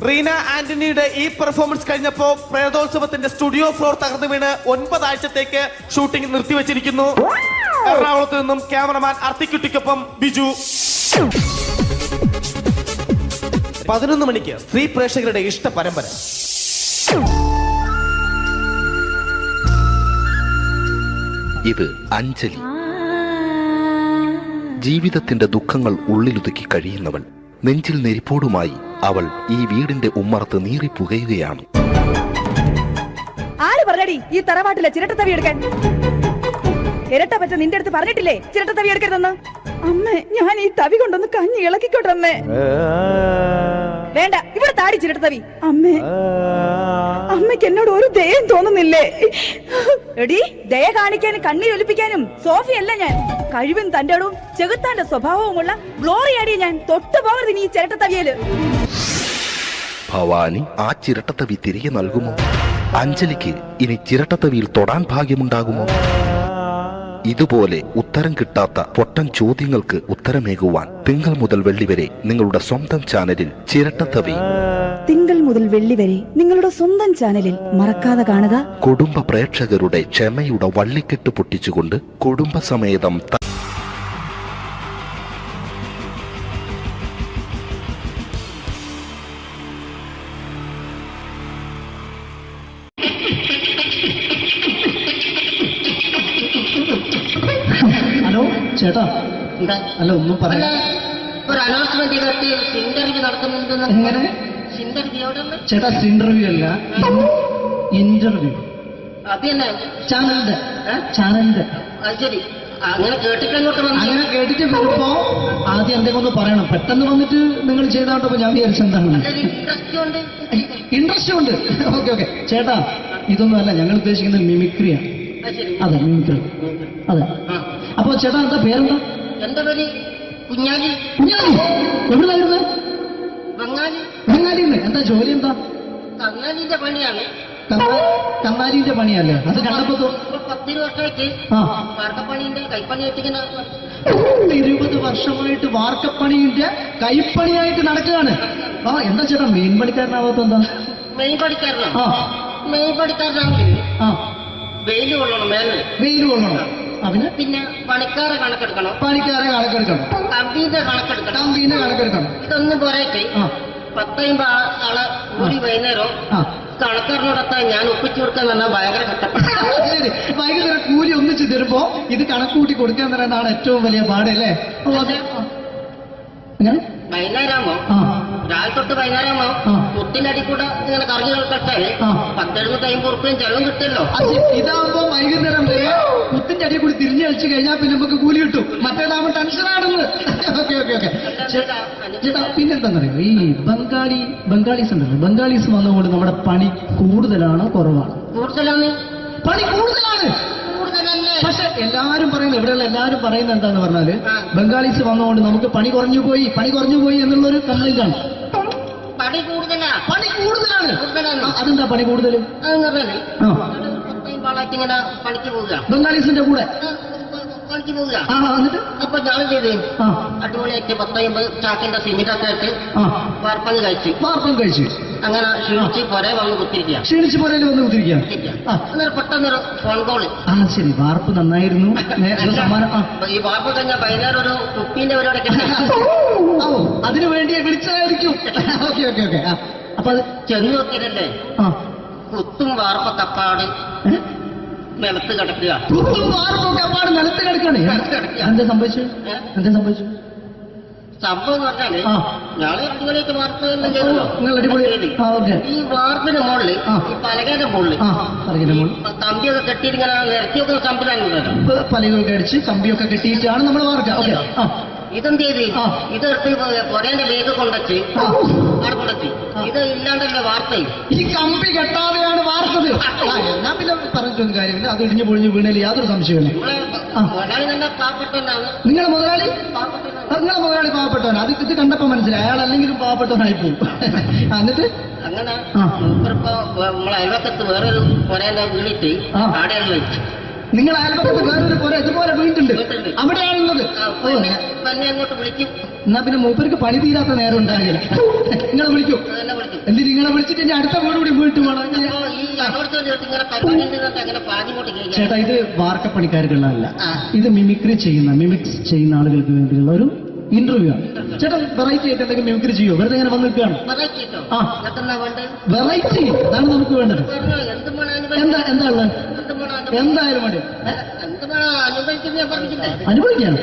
റീന ആന്റണിയുടെ ഈ പെർഫോമൻസ് കഴിഞ്ഞപ്പോ പ്രേതോത്സവത്തിന്റെ സ്റ്റുഡിയോ ഫ്ലോർ തകർന്നു വീണ് 9 ആഴ്ചത്തേക്ക് ഷൂട്ടിംഗ് നിർത്തിവെച്ചിരിക്കുന്നു. എറണാകുളത്ത് നിന്നും ക്യാമറമാൻ അർത്തിക്കുട്ടിക്കൊപ്പം ബിജു. 11 മണിക്ക് സ്ത്രീ പ്രേക്ഷകരുടെ ഇഷ്ട പരമ്പര. ഇത് അഞ്ജലി. ജീവിതത്തിന്റെ ദുഃഖങ്ങൾ ഉള്ളിലൊതുക്കി കഴിയുന്നവൾ. നെഞ്ചിൽ നെരിപ്പോടുമായി അവൾ ഈ വീടിന്റെ ഉമ്മറത്ത് നീറിപ്പുകയുകയാണ്. ആര് പറഞ്ഞടി ഈ തറവാട്ടിലെ ചിരട്ടത്തവി എടുക്കാൻ? ഇരട്ട പറ്റ നിന്റെ അടുത്ത് പറഞ്ഞിട്ടില്ലേ ചിരട്ടത്തവി എടുക്കരുതെന്ന്? അമ്മേ, ഞാൻ ഈ തവി കൊണ്ടൊന്ന് കഞ്ഞി ഇളക്കിക്കോട്ടെ അമ്മേ. വേണ്ട, ഇവിടെ താടി ചിരട്ടത്തവി. അമ്മേ, അമ്മയ്ക്ക് എന്നോട് ഒരു ദയം തോന്നുന്നില്ലേ? എടി, ദയ കാണിക്കാനും കണ്ണീരൊലിപ്പിക്കാനും സോഫിയല്ല ഞാൻ. കഴിവും തന്റെടും ചെകുത്താന്റെ സ്വഭാവവുമുള്ള ഗ്ലോറിയാടിയ ഞാൻ. തൊട്ടു പോകരുത് നീ ചിരട്ടത്തവിയല്. ഭവാനി ആ ചിരട്ടത്തവി തിരികെ നൽകുമോ? അഞ്ജലിക്ക് ഇനി ചിരട്ടത്തവിയിൽ തൊടാൻ ഭാഗ്യമുണ്ടാകുമോ? ഇതുപോലെ ഉത്തരം കിട്ടാത്ത പൊട്ടൻ ചോദ്യങ്ങൾക്ക് ഉത്തരമേകുവാൻ തിങ്കൾ മുതൽ വെള്ളി വരെ നിങ്ങളുടെ സ്വന്തം ചാനലിൽ ചിരട്ടത്തവി. തിങ്കൾ മുതൽ വെള്ളി വരെ നിങ്ങളുടെ സ്വന്തം ചാനലിൽ മറക്കാതെ കാണുക. കുടുംബ പ്രേക്ഷകരുടെ ക്ഷമയുടെ വള്ളിക്കെട്ട് പൊട്ടിച്ചുകൊണ്ട് കുടുംബസമേതം ചേട്ടാ അല്ല ഒന്നും പറയാ ഒരു അനൗൺസ്മെന്റ് ചെയ്തിട്ട് ഇന്റർവ്യൂ നടക്കുന്നുണ്ടെന്ന്. എങ്ങനെ ഇന്റർവ്യൂ എവിടെ? ചേട്ടാ ഇന്റർവ്യൂ അല്ല, ഇന്റർവ്യൂ അത് തന്നെ ചാനലിന്റെ അത് ശരി. അങ്ങനെ കേട്ടിട്ട് അങ്ങോട്ട് വന്നു. അങ്ങനെ കേട്ടിട്ട് വരുമ്പോ ആദ്യം എന്തെങ്കിലും ഒന്ന് പറയണം. പെട്ടെന്ന് വന്നിട്ട് നിങ്ങൾ ചെയ്താണ്ടപ്പോ ഞാൻ വിചാരിച്ചെന്താണ് ഇൻട്രസ്റ്റ് ഉണ്ട്. ഓക്കെ ഓക്കെ ചേട്ടാ, ഇതൊന്നും അല്ല ഞങ്ങൾ ഉദ്ദേശിക്കുന്നത് മിമിക്രിയാണ്. അതെ മിമിക്രി. അതെ. അപ്പൊ ചേട്ടാ എന്താ പേരെന്താ? എന്റെ പേര് കുഞ്ഞാലി. കുഞ്ഞാലി എവിടുന്നായിരുന്നു? ബംഗാളി. ബംഗാളിന്ന്. എന്താ ജോലി എന്താ? കന്നാലിന്റെ പണിയാണ്. കന്നാലിന്റെ പണിയല്ലേ? അത് കണ്ടപ്പോ 10 വർഷമായിട്ട് വാർക്കപ്പണിന്റെ കൈപ്പണിയായിട്ട് ഇങ്ങനെ 20 വർഷമായിട്ട് വാർക്കപ്പണിന്റെ കൈപ്പണിയായിട്ട് നടക്കുകയാണ്. ആ എന്താ ചേട്ടാ മെയിൻ പണിക്കാരനാവാത്ത എന്താ? മെയിൻ പണിക്കാരനാണ്. മെയിൻ പണിക്കാരനാണെങ്കിൽ വെയിൽ കൊള്ളണം. വെയിൽ കൊള്ളണം. അതിന് പിന്നെ പണിക്കാരെ കണക്കെടുക്കണം. കമ്പീന്റെ കണക്കെടുക്കണം. ഇതൊന്നും പോരായിട്ട് 10-50 ആളെ കൂടി വൈകുന്നേരം കണക്കാരനോടൊക്കെ ഞാൻ ഒപ്പിച്ചു കൊടുക്കാൻ പറഞ്ഞാൽ ഭയങ്കര കഷ്ടപ്പെട്ടു. വൈകുന്നേരം കൂലി ഒന്നിച്ച് തരുമ്പോ ഇത് കണക്കൂട്ടി കൊടുക്കാൻ തരുന്നതാണ് ഏറ്റവും വലിയ പാടല്ലേ? വൈകുന്നേരമാകുമ്പോ രാവിലെ തൊട്ട് വൈകുന്നേരമാകുമ്പോ കുത്തിന്റെ അടി കൂടെ ഇങ്ങനെ കറങ്ങി കളിച്ചാല് 10-70-50 ഉറുപ്പിയും ചെലവും കിട്ടുമല്ലോ. ഇതാവുമ്പോ വൈകുന്നേരം വരെ കുത്തിന്റെ അടി കൂടി തിരിഞ്ഞു കളിച്ചു കഴിഞ്ഞാൽ പിന്നെ നമുക്ക് കൂലി കിട്ടും. മറ്റേതാവുമ്പോ ടെൻഷനാണെന്ന്. ഓക്കെ ഓക്കെ ഓക്കെ ചേട്ടാ പിന്നെന്താണെന്നറിയോ, ഈ ബംഗാളീസ് ഉണ്ടല്ലോ, ബംഗാളീസ് വന്നുകൊണ്ട് നമ്മുടെ പണി കൂടുതലാണോ കുറവാണ്? കൂടുതലാണ്. പണി കൂടുതലാണ്. പക്ഷെ എല്ലാരും പറയുന്നത്, ഇവിടെയുള്ള എല്ലാരും പറയുന്നത് എന്താന്ന് പറഞ്ഞാല് ബംഗാളീസ് വന്നുകൊണ്ട് നമുക്ക് പണി കുറഞ്ഞു പോയി എന്നുള്ളൊരു കംപ്ലൈന്റ് ആണ്. പണി കൂടുതലാണ്. അതെന്താ പണി കൂടുതൽ? ഇങ്ങനെ പണിക്ക് പോവുക ബംഗാളീസിന്റെ കൂടെ പണിക്ക് പോവുക. അപ്പൊ ഞാൻ ചെയ്തേ അടിപൊളിയായിട്ട് 10-50 ചാക്കിന്റെ സിമിറ്റൊക്കെ ആയിട്ട് വാർപ്പങ്ങ് കഴിച്ചു. അങ്ങനെ ക്ഷീണിച്ച് പുറേ വന്ന് കുത്തിരിക്കുക. അന്നേരം പെട്ടെന്നൊരു ഫോൺ കോള്. ശരി, വാർപ്പ് നന്നായിരുന്നു. ഈ വാർപ്പ് കഴിഞ്ഞാൽ വൈകുന്നേരം ഒരു കുപ്പീന്റെ പരിപാടിയൊക്കെ അതിനു വേണ്ടി വിളിച്ചതായിരിക്കും. Okay okay okay. അപ്പൊ അത് ചെന്ന് നോക്കിയതല്ലേ കുത്തും വാർപ്പ തപ്പാട് നിലത്ത് കിടക്കുക. നിലത്ത് കിടക്കാണ്. എന്താ സംഭവിച്ചു? സംഭവം എന്ന് പറഞ്ഞാല് ഞങ്ങള് അടിപൊളിയായിട്ട് വാർപ്പ് എല്ലാം ചെയ്തല്ലോ. ഈ വാർപ്പിന്റെ മുകളില് ഈ പലകയുടെ മുകളില് കമ്പിയൊക്കെ കെട്ടിയിട്ട് ഇങ്ങനെ നിരത്തി വെക്കുന്ന സംവിധാനം പലകൊക്കെ അടിച്ച് കമ്പിയൊക്കെ കെട്ടിയിട്ടാണ് നമ്മൾ വാർക്കുക. ഇതെന്ത് ചെയ്ത് ഇതെടുത്ത് പൊരേന്റെ വേഗം കൊണ്ടച്ച് അവിടെ കൊണ്ടച്ച് ഇത് ഇല്ലാണ്ടല്ലേ വാർത്തയും. ഈ കമ്പി കെട്ടാതെയാണ് വാർത്തത്. ഞാൻ പിന്നെ പറഞ്ഞിട്ടൊന്നും കാര്യമില്ല. അത് ഇടിഞ്ഞു പൊളിഞ്ഞു വീണേൽ യാതൊരു സംശയമില്ല. മുതലാളി തന്നെ പാവപ്പെട്ടവനാണ്. നിങ്ങളെ മുതലാളി പാവപ്പെട്ടവനാണ്. അത് ഇത് കണ്ടപ്പോ മനസ്സിലായി അയാൾ അല്ലെങ്കിലും പാവപ്പെട്ടവനായി പോകും. എന്നിട്ട് അങ്ങനെ ഇപ്പൊ നമ്മളെ അയൽവക്കത്ത് വേറൊരു പൊരേന്റെ വീണിട്ട് ആടെയാണ് വെച്ചു. നിങ്ങൾ അയൽപക്കത്ത് വേറൊരു പുര ഇതുപോലെ വീട്ടുണ്ട്, അവിടെയാണുള്ളത്. അങ്ങോട്ട് വിളിക്കും. എന്നാ പിന്നെ മൂപ്പർക്ക് പണി തീരാത്ത നേരം ഉണ്ടാകില്ല. നിങ്ങളെ വിളിക്കും. എന്തിന് നിങ്ങളെ വിളിച്ചിട്ട് ഇനി അടുത്ത വീട് കൂടി വീട്ടു പോകണം. ചേട്ടാ ഇത് വാർക്കപ്പണിക്കാർക്കുള്ളതല്ല, ഇത് മിമിക്സ് ചെയ്യുന്ന ആളുകൾക്ക് വേണ്ടിയുള്ള ഒരു ഇന്റർവ്യൂ ആണ്. ചേട്ടാ വെറൈറ്റി ആയിട്ട് എന്തെങ്കിലും മിമിക്രി ചെയ്യോ? വെറുതെ ഇങ്ങനെ വന്ന് നിൽക്കുകയാണ്. വെറൈറ്റി അതാണ് നമുക്ക് വേണ്ടത്. എന്താ ഉള്ളത്? എന്തായാലും മതി. അനുഭവിക്കാണ്,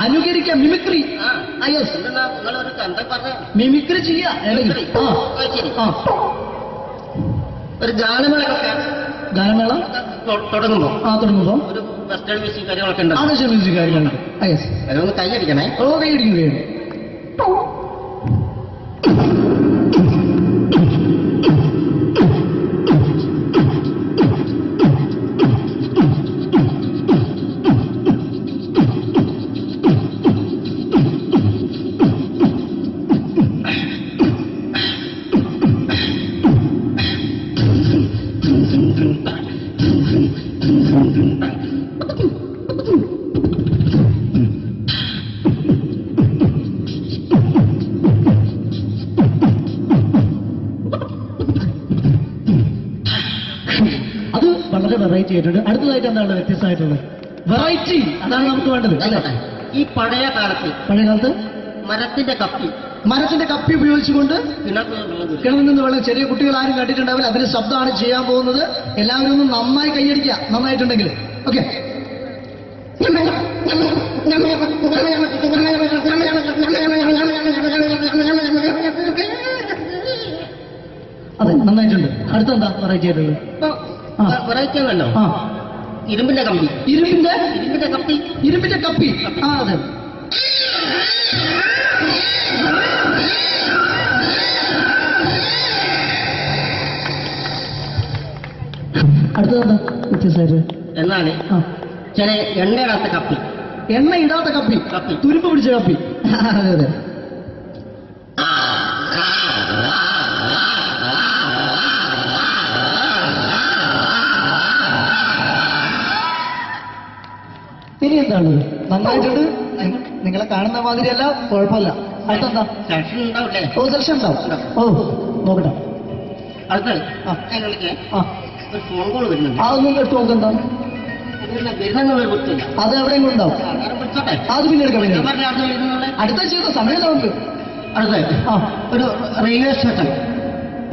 അനുകരിക്കാം. മിമിക്രി മിമിക്രി ചെയ്യാ. ഒരു ഗാനമേള തുടങ്ങുമ്പോ ഒരു വെസ്റ്റേൺ മ്യൂസിക് കാര്യങ്ങളൊക്കെ ഉണ്ട്. മ്യൂസിക് കാര്യങ്ങളുണ്ട്. അതൊന്ന് കൈയടിക്കണേ. കൈയടിക്കും. വളരെ വെറൈറ്റി ആയിട്ടുണ്ട്. അടുത്തതായിട്ട് എന്താണ് വ്യത്യസ്തമായിട്ടുള്ളത്? വെറൈറ്റി അതാണ് നമുക്ക് വേണ്ടത് അല്ലേ? ഈ പഴയ കാലത്ത് മരത്തിന്റെ കപ്പി ഉപയോഗിച്ചുകൊണ്ട് കിണറിൽ നിന്ന് വെള്ളം, ചെറിയ കുട്ടികൾ ആരും കണ്ടിട്ടുണ്ടാവില്ല, അതിന് ശബ്ദമാണ് ചെയ്യാൻ പോകുന്നത്. എല്ലാവരും ഒന്ന് നന്നായി കൈയടിക്കുക, നന്നായിട്ടുണ്ടെങ്കിൽ. ഓക്കെ അതെ, നന്നായിട്ടുണ്ട്. അടുത്തെന്താ വെറൈറ്റി ആയിട്ടുള്ളത്? വെറൈറ്റി ആണല്ലോ, ഇരുമ്പിന്റെ കമ്പി. ഇരുമ്പിന്റെ കപ്പി. ഇരുമ്പിന്റെ കപ്പി. ആ അതെ. അടുത്തതെന്താ വ്യത്യസ്തമായിട്ട്? എന്നാല് ചില എണ്ണയിടാത്ത കപ്പി. എണ്ണ ഇടാത്ത കപ്പി. കപ്പി തുരുമ്പ് പിടിച്ച കപ്പി. അതെ അതെ. ഇനി എന്താണ്? നന്നായിട്ടുണ്ട്. നിങ്ങളെ കാണുന്ന മാതിരിയല്ല, കുഴപ്പമില്ല. അടുത്തെന്താ? ഓ സെലക്ഷൻ ഉണ്ടാവും. ഓ നോക്കട്ടെ. അടുത്ത ഒരു ഫോൺ കോൾ വരുന്നുണ്ട്. അതൊന്നും കേട്ടു നോക്കെന്താ? അത് എവിടെയെങ്കിലും ഉണ്ടാവും. അത് പിന്നെ എടുക്കാം. അടുത്ത ചെയ്ത സമയം നമുക്ക് അടുത്ത ഒരു റെയിൽവേ സ്റ്റേഷൻ.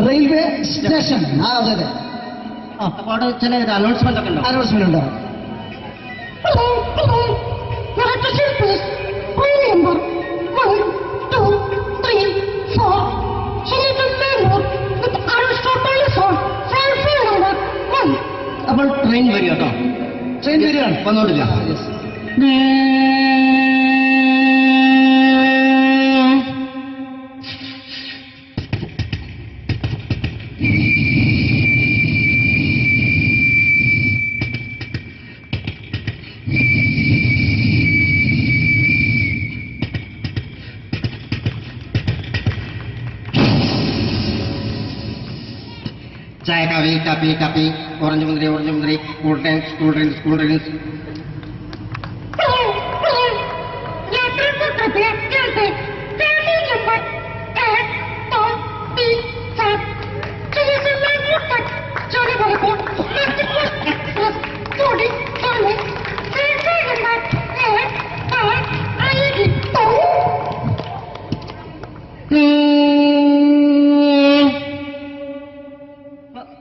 Railway station. ആ അതെ അതെ. അപ്പൊ അവിടെ ചില അനൗൺസ്മെന്റ് ഒക്കെ ഉണ്ടാവും. അനൗൺസ്മെന്റ് ഉണ്ടാവും. അപ്പോൾ ട്രെയിൻ വരിക കേട്ടോ. ട്രെയിൻ വരികയാണ്. വന്നോട്ടില്ല. ചായ, കാപ്പി, കാപ്പി, കാപ്പി, ഓറഞ്ച് മുന്തിരി, ഓറഞ്ച് മുന്തിരി, cool drinks, cool drinks, cool drinks.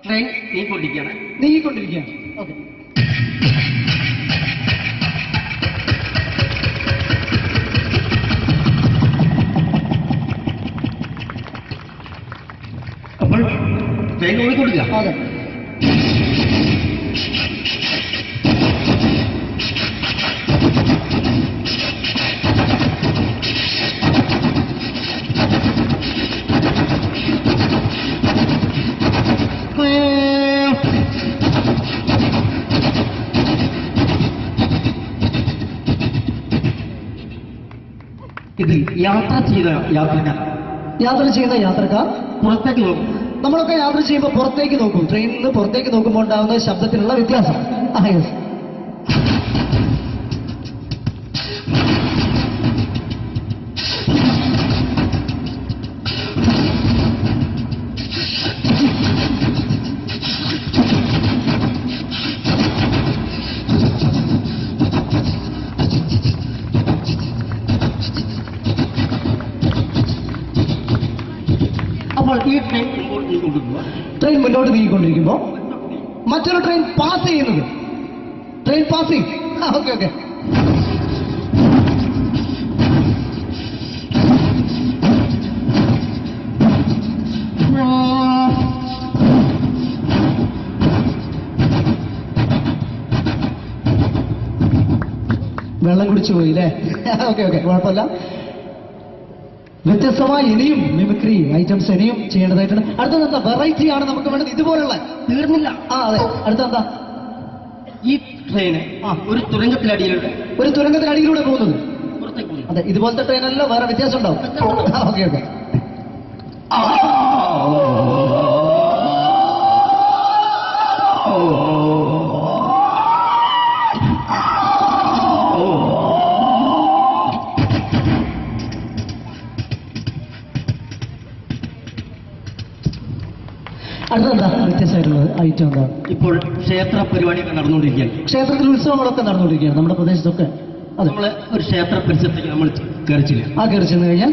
Train നീങ്ങിക്കൊണ്ടിരിക്കുകയാണ്. ഓക്കെ. അപ്പോൾ ട്രെയിൻ ഓടിക്കൊണ്ടിരിക്കുക. അതെ. ഇതിൽ യാത്ര ചെയ്ത യാത്രക്കാർ പുറത്തേക്ക് നോക്കും. നമ്മളൊക്കെ യാത്ര ചെയ്യുമ്പോൾ പുറത്തേക്ക് നോക്കും. ട്രെയിനിൽ നിന്ന് പുറത്തേക്ക് നോക്കുമ്പോൾ ഉണ്ടാകുന്ന ശബ്ദത്തിനുള്ള വ്യത്യാസം. അപ്പോൾ ഈ ട്രെയിൻ മുന്നോട്ട് നീങ്ങിക്കൊണ്ടിരിക്കുമ്പോൾ മറ്റൊരു ട്രെയിൻ പാസ് ചെയ്യുന്നത്. Train passing. Okay okay. വെള്ളം കുടിച്ചു പോയില്ലേ? ഓക്കെ ഓക്കെ, കുഴപ്പമില്ല. വ്യത്യസ്തമായി ഇനിയും മിമിക്രി ഐറ്റംസ് ഇനിയും ചെയ്യേണ്ടതായിട്ടുണ്ട്. അടുത്തതെന്താ? വെറൈറ്റി ആണ് നമുക്ക് വേണ്ടത്. ഇതുപോലുള്ള തീർന്നില്ല. ആ അതെ. അടുത്തെന്താ? ഈ ട്രെയിന് ഒരു തുരങ്കത്തിനടിയിലൂടെ പോകുന്നത്. അതെ, ഇതുപോലത്തെ ട്രെയിനല്ലോ, വേറെ വ്യത്യാസം ഉണ്ടാവും. Okay okay. അടുത്തെന്താ വ്യത്യസ്തമായിട്ടുള്ളത് ഐറ്റം എന്താ? ഇപ്പോൾ ക്ഷേത്ര പരിപാടിയൊക്കെ നടന്നുകൊണ്ടിരിക്കുകയാണ്. ക്ഷേത്രത്തിൽ ഉത്സവങ്ങളൊക്കെ നടന്നുകൊണ്ടിരിക്കുകയാണ് നമ്മുടെ പ്രദേശത്തൊക്കെ. നമ്മൾ ഒരു ക്ഷേത്ര പരിസരത്തേക്ക് നമ്മൾ കയറിച്ചില്ല. ആ കയറി ചെന്ന് കഴിഞ്ഞാൽ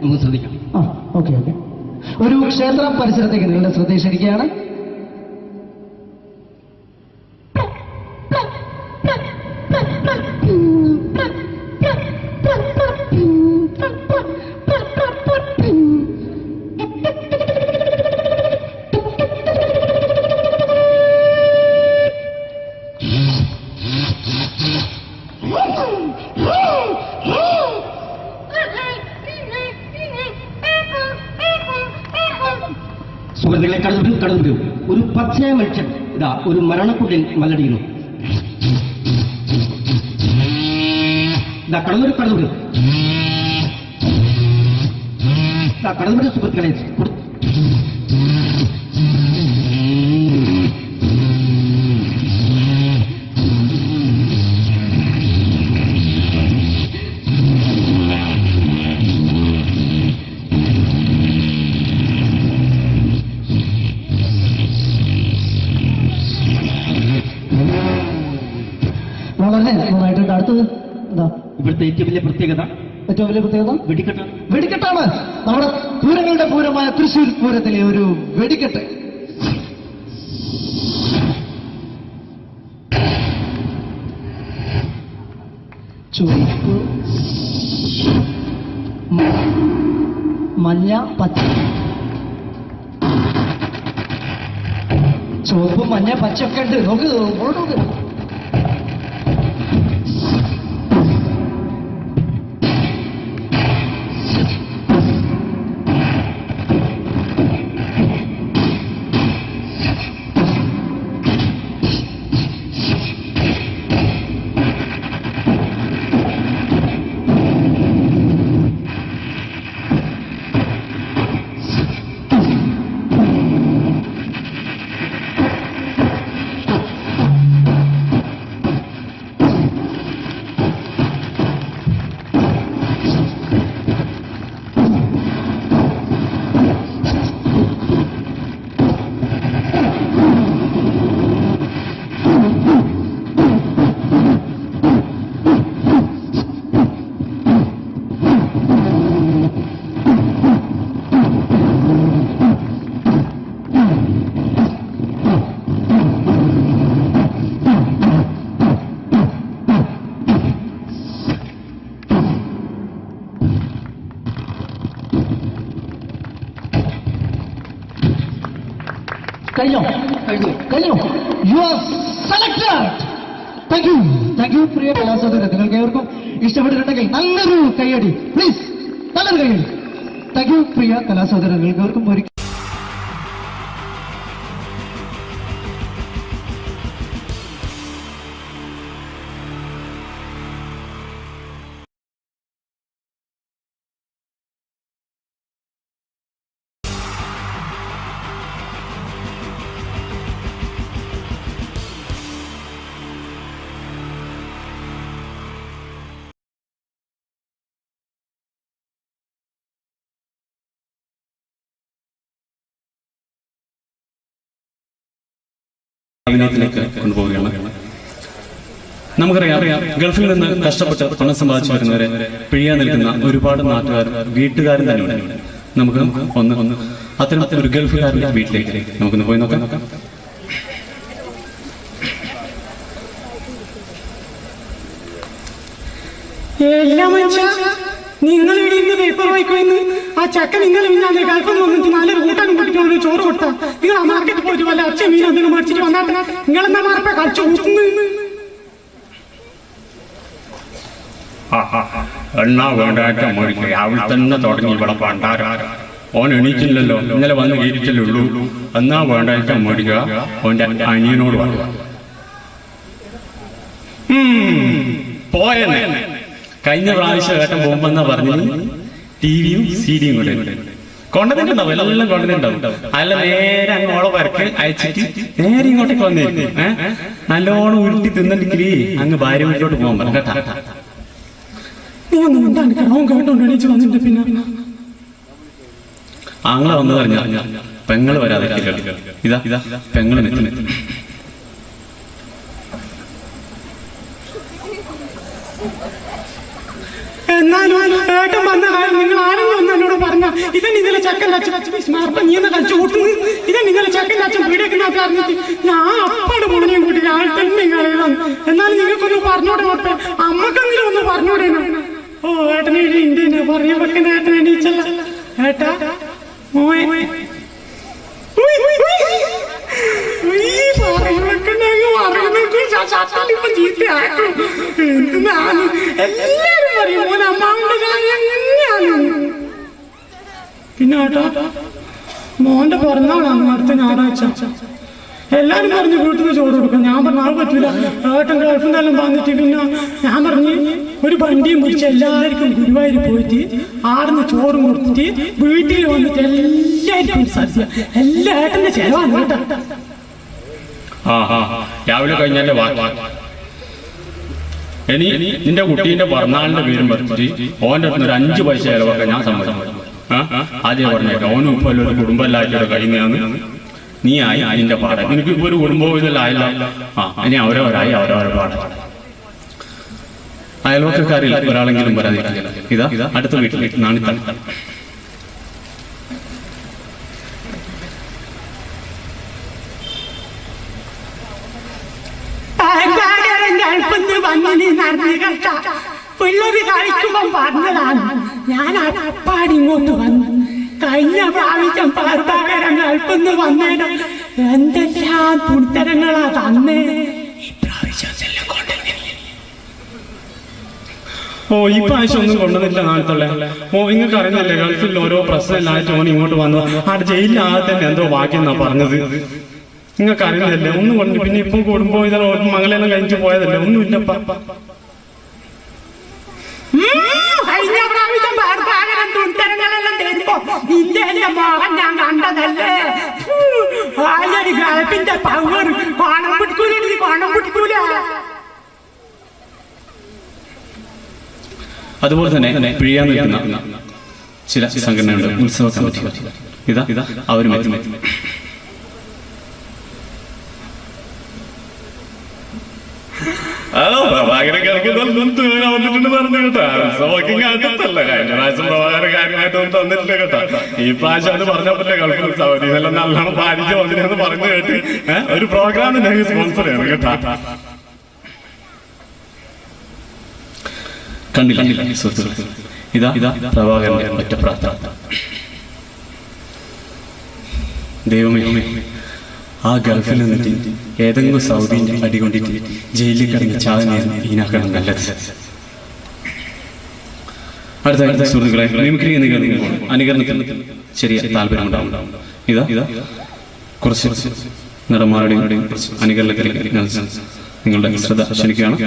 നമുക്ക് ശ്രദ്ധിക്കാം. ആ ഓക്കെ ഓക്കെ. ഒരു ക്ഷേത്ര പരിസരത്തേക്ക് നിങ്ങളുടെ ശ്രദ്ധ ക്ഷണിക്കുകയാണ്. സുഹൃത്തുക്കളെ കടന്നു ഒരു പച്ചയ മനുഷ്യൻ ഇതാ ഒരു മരണക്കുള്ളിൽ മലടിയുന്നു. ഇതാ കടന്നു സുഹൃത്തുക്കളെ. വളരെ നന്നായിട്ടുണ്ട്. അടുത്തത് എന്താ ഇവിടുത്തെ ഏറ്റവും വലിയ പ്രത്യേകത? വെടിക്കെട്ടാണ്. നമ്മുടെ പൂരങ്ങളുടെ പൂരമായ തൃശ്ശൂർ പൂരത്തിലെ ഒരു വെടിക്കെട്ട്. ചുവപ്പ്, മഞ്ഞ, പച്ച. ചുവപ്പ്, മഞ്ഞ, പച്ചയൊക്കെ ഉണ്ട്. നോക്ക്. കഴിഞ്ഞു. You are selected. Thank you പ്രിയ കലാസഹോദരൻ. നിങ്ങൾക്ക് ഏവർക്കും ഇഷ്ടപ്പെട്ടിട്ടുണ്ടെങ്കിൽ നല്ലൊരു കൈയടി പ്ലീസ്. നല്ലൊരു കൈയടി. താങ്ക് യു പ്രിയ കലാസഹോദരൻ. നിങ്ങൾക്ക് ഏവർക്കും ഒരു അഭിനയത്തിലേക്ക് കൊണ്ടുപോവുകയാണ്. നമുക്കറിയാം, ഗൾഫിൽ നിന്ന് കഷ്ടപ്പെട്ട് പണം സമ്പാദിച്ചു വരുന്നവരെ പിഴിയാൻ നിൽക്കുന്ന ഒരുപാട് നാട്ടുകാരും വീട്ടുകാരും തന്നെയുണ്ട്. നമുക്ക് ഒന്ന് അത്തരം ഒരു ഗൾഫുകാരുടെ വീട്ടിലേക്ക് നമുക്കൊന്ന് പോയി നോക്കാം. നിങ്ങൾ ഇവിടെ പേപ്പർ വായിക്കുമെന്ന് ആ ചക്ക നിങ്ങൾ ഗൾഫിൽ വന്നിട്ട് നല്ലൊരു കൂട്ടാനും കുട്ടികളോട് ചോറ് കൊടുത്താ നിങ്ങൾ ആ മാർക്കറ്റ് പോയിട്ട് വല്ല അച്ഛൻ മീൻ എന്തെങ്കിലും മേടിച്ചിട്ട് വന്നാട്ടെ. നിങ്ങൾ എന്താ മാർപ്പ കളിച്ചു കൂട്ടുന്നു? എണ്ണാ വേണ്ടാറ്റ മോടിക്ക് അവിടെ തന്നെ തുടങ്ങി ഇവിടെ പണ്ടാര. ഓൻ എണീറ്റില്ലല്ലോ, ഇന്നലെ വന്ന് ഇരിക്കലുള്ളൂ. എന്നാ വേണ്ടാറ്റ മോടിക്കുക ഓന്റെ അനിയനോട് പറയുക. പോയെന്നെ കഴിഞ്ഞ പ്രാവശ്യം ഏട്ടൻ പോകുമ്പെന്നാ പറഞ്ഞു. ടിവിയും സീഡിയും കൂടെ കൊണ്ടുവന്നിട്ടുണ്ടാവും, എല്ലാം കൊണ്ടുവന്നിട്ടുണ്ടാവും. അല്ല നേരെ അങ്ങോളെ വരക്ക് അയച്ചിട്ട് നേരെ ഇങ്ങോട്ടേക്ക് വന്നിരിക്കും. നല്ലോണം ഉരുട്ടി തിന്നിട്ടില്ലേ അങ്ങ് ഭാര്യ വീട്ടിലോട്ട് പോകാൻ പറഞ്ഞു കേട്ടാ. ആങ്ങളെ വന്നു പറഞ്ഞ പെങ്ങള് വരാതിരിക്കില്ല. ഇതാ പെങ്ങള് നെത്തി. എന്നാലും ഏട്ടൻ വന്ന കാര്യം നിങ്ങൾ ആരെങ്കിലും ഒന്ന് എന്നോട് പറഞ്ഞ ഇതന്നെ ഇന്നലെ ചക്കൻ്റെ അച്ഛൻ നീ എന്ന് കളിച്ചു കൂട്ടുന്നു. ഇതന്നെ ഇന്നലെ ചക്കൻ്റെ അച്ഛൻ വീടേക്കുന്നൊക്കെ അറിഞ്ഞിട്ട് ഞാൻ അപ്പാട് മുടങ്ങിയും കൂട്ടി ഞാൻ തന്നെ കളയണം. എന്നാലും നിങ്ങൾക്കൊന്ന് പറഞ്ഞോടെ നോട്ടെ, അമ്മക്കെങ്കിലും ഒന്ന് പറഞ്ഞോടെ. ഓ ഏട്ടനെ ഇന്ത്യ പറയാൻ വെക്കുന്ന ഏട്ടൻ എണീച്ചല്ല. ഏട്ടാ എല്ലാരും പറയും മോനെ അമ്മാവിന്റെ കാര്യം എങ്ങനെയാണ്. പിന്നെ ഏട്ടാ മോന്റെ പിറന്നാളാണ് അടുത്ത ഞായറാഴ്ച. എല്ലാരും പറഞ്ഞു വീട്ടിൽ നിന്ന് ചോറ് കൊടുക്കാം. ഞാൻ പറഞ്ഞു അത് പറ്റില്ല, ഏട്ടൻ ഗൾഫിൽ നിന്നെല്ലാം വന്നിട്ട്. പിന്നെ ഞാൻ പറഞ്ഞു ഒരു വണ്ടിയും പിടിച്ച് എല്ലാവർക്കും ഗുരുവായൂർ പോയിട്ട് ആടുന്ന് ചോറും കൊടുത്തിട്ട് വീട്ടിൽ വന്നിട്ട് എല്ലാവർക്കും സദ്യ. എല്ലാ ഏട്ടന്റെ ചെലവാണ് കേട്ടോ. രാവിലെ കഴിഞ്ഞാലേ ഇനി നിന്റെ കുട്ടീന്റെ പിറന്നാളിന്റെ പേരും പറഞ്ഞിട്ട് ഓന്റെ അടുത്ത് ഒരു 5 പൈസ ചെലവൊക്കെ ഞാൻ സമ്മതിക്കും. ആദ്യം പറഞ്ഞേക്കാം, ഓനും ഇപ്പൊ ഒരു കുടുംബമല്ലായിട്ട് കഴിയുന്നതാണ്. നീ ആയി നിന്റെ പാടം. എനിക്ക് ഇപ്പൊ ഒരു കുടുംബവും ഇതെല്ലാം ആയില്ല. ഇനി അവരവരായി അവരവരെ പാടം. അയൽവക്കക്കാരിൽ ഒരാളെങ്കിലും വരാതിരിക്കില്ല. ഇതാ അടുത്ത വീട്ടിൽ നാണിത്തം. പിള്ളേര് കളിക്കുമ്പോ പറഞ്ഞതാണ്. ഞാൻ അപ്പാടി ഇങ്ങോട്ട് വന്നു. കഴിഞ്ഞ പ്രാവശ്യം പാർപ്പാകരം ഗൾഫിന്ന് വന്നേനോ എന്തെല്ലാം തുണിത്തരങ്ങളാ തന്നേ. ഈ പ്രാവശ്യം ഒന്നും കൊണ്ടുവന്നില്ല നാളത്തുള്ള. നിങ്ങൾക്ക് അറിയുന്നില്ലേ, ഗൾഫിൽ ഓരോ പ്രശ്നമില്ലായിട്ട് ഓൻ ഇങ്ങോട്ട് വന്നു. അവിടെ ജയിലിൽ ആകെ തന്നെ എന്തോ ബാക്കിയെന്നാ പറഞ്ഞത്. നിങ്ങൾക്ക് അറിയുന്നില്ലേ, ഒന്നും കൊണ്ട്. പിന്നെ ഇപ്പൊ കൂടുമ്പോ ഇതെല്ലാം മംഗലെല്ലാം കഴിഞ്ഞു പോയതല്ലേ, ഒന്നുമില്ലപ്പ. കഴിഞ്ഞ പ്രാവശ്യം പാർപ്പാകരം തുണിത്തരങ്ങളെല്ലാം തരുമ്പോ നിന്റെ മോഹൻ ഞാൻ കണ്ടതല്ലേ. ആയൊരു ഗൾഫിന്റെ പവർ പണം പിടിക്കൂല, പണം പിടിക്കൂല. അതുപോലെ തന്നെ പിഴിയാൻ നിൽക്കുന്ന ചില സംഘടനകളുടെ ഉത്സവ കമ്മിറ്റി. ഇതാ അവരും എത്തും. പ്രഭാകരക്കാർക്ക് വന്നിട്ടുണ്ട് പറഞ്ഞു കേട്ടോ. ഉത്സവമൊക്കെ അടുത്തല്ല. കഴിഞ്ഞ പ്രാവശ്യം പ്രഭാകരക്കാരനായിട്ട് ഒന്നും തന്നിട്ടില്ല കേട്ടോ. ഈ പ്രാവശ്യം അത് പറഞ്ഞപ്പോഴേ ഗൾഫിൽ ഉത്സവം ഇതെല്ലാം നല്ലോണം പാലിച്ച് വന്നിരുന്നു പറഞ്ഞു കേട്ട് ഒരു പ്രോഗ്രാമിന്റെ സ്പോൺസർ ചെയ്യണം കേട്ടോ. കണ്ടില്ല സുഹൃത്തുക്കളെ, ഇതാ പ്രഭാകരന്റെ ഒറ്റ പ്രാർത്ഥന. ദൈവമേ, ആ ഗൾഫിൽ നിന്നിട്ട് ഏതെങ്കിലും സൗദിന്റെ അടികൊണ്ടിട്ട് ജയിലിൽ കിടന്ന് ചാകുന്നതായിരുന്നു ഈനാക്കണം നല്ലത്. അടുത്ത സുഹൃത്തുക്കളെ, മിമിക്രി അനുകരണത്തിന് ചെറിയ താല്പര്യമുണ്ടാവും. ഇതാ കുറച്ച് നടന്മാരുടെയും അനുകരണത്തിലേക്ക് നിങ്ങളുടെ ശ്രദ്ധ ക്ഷണിക്കുകയാണ്.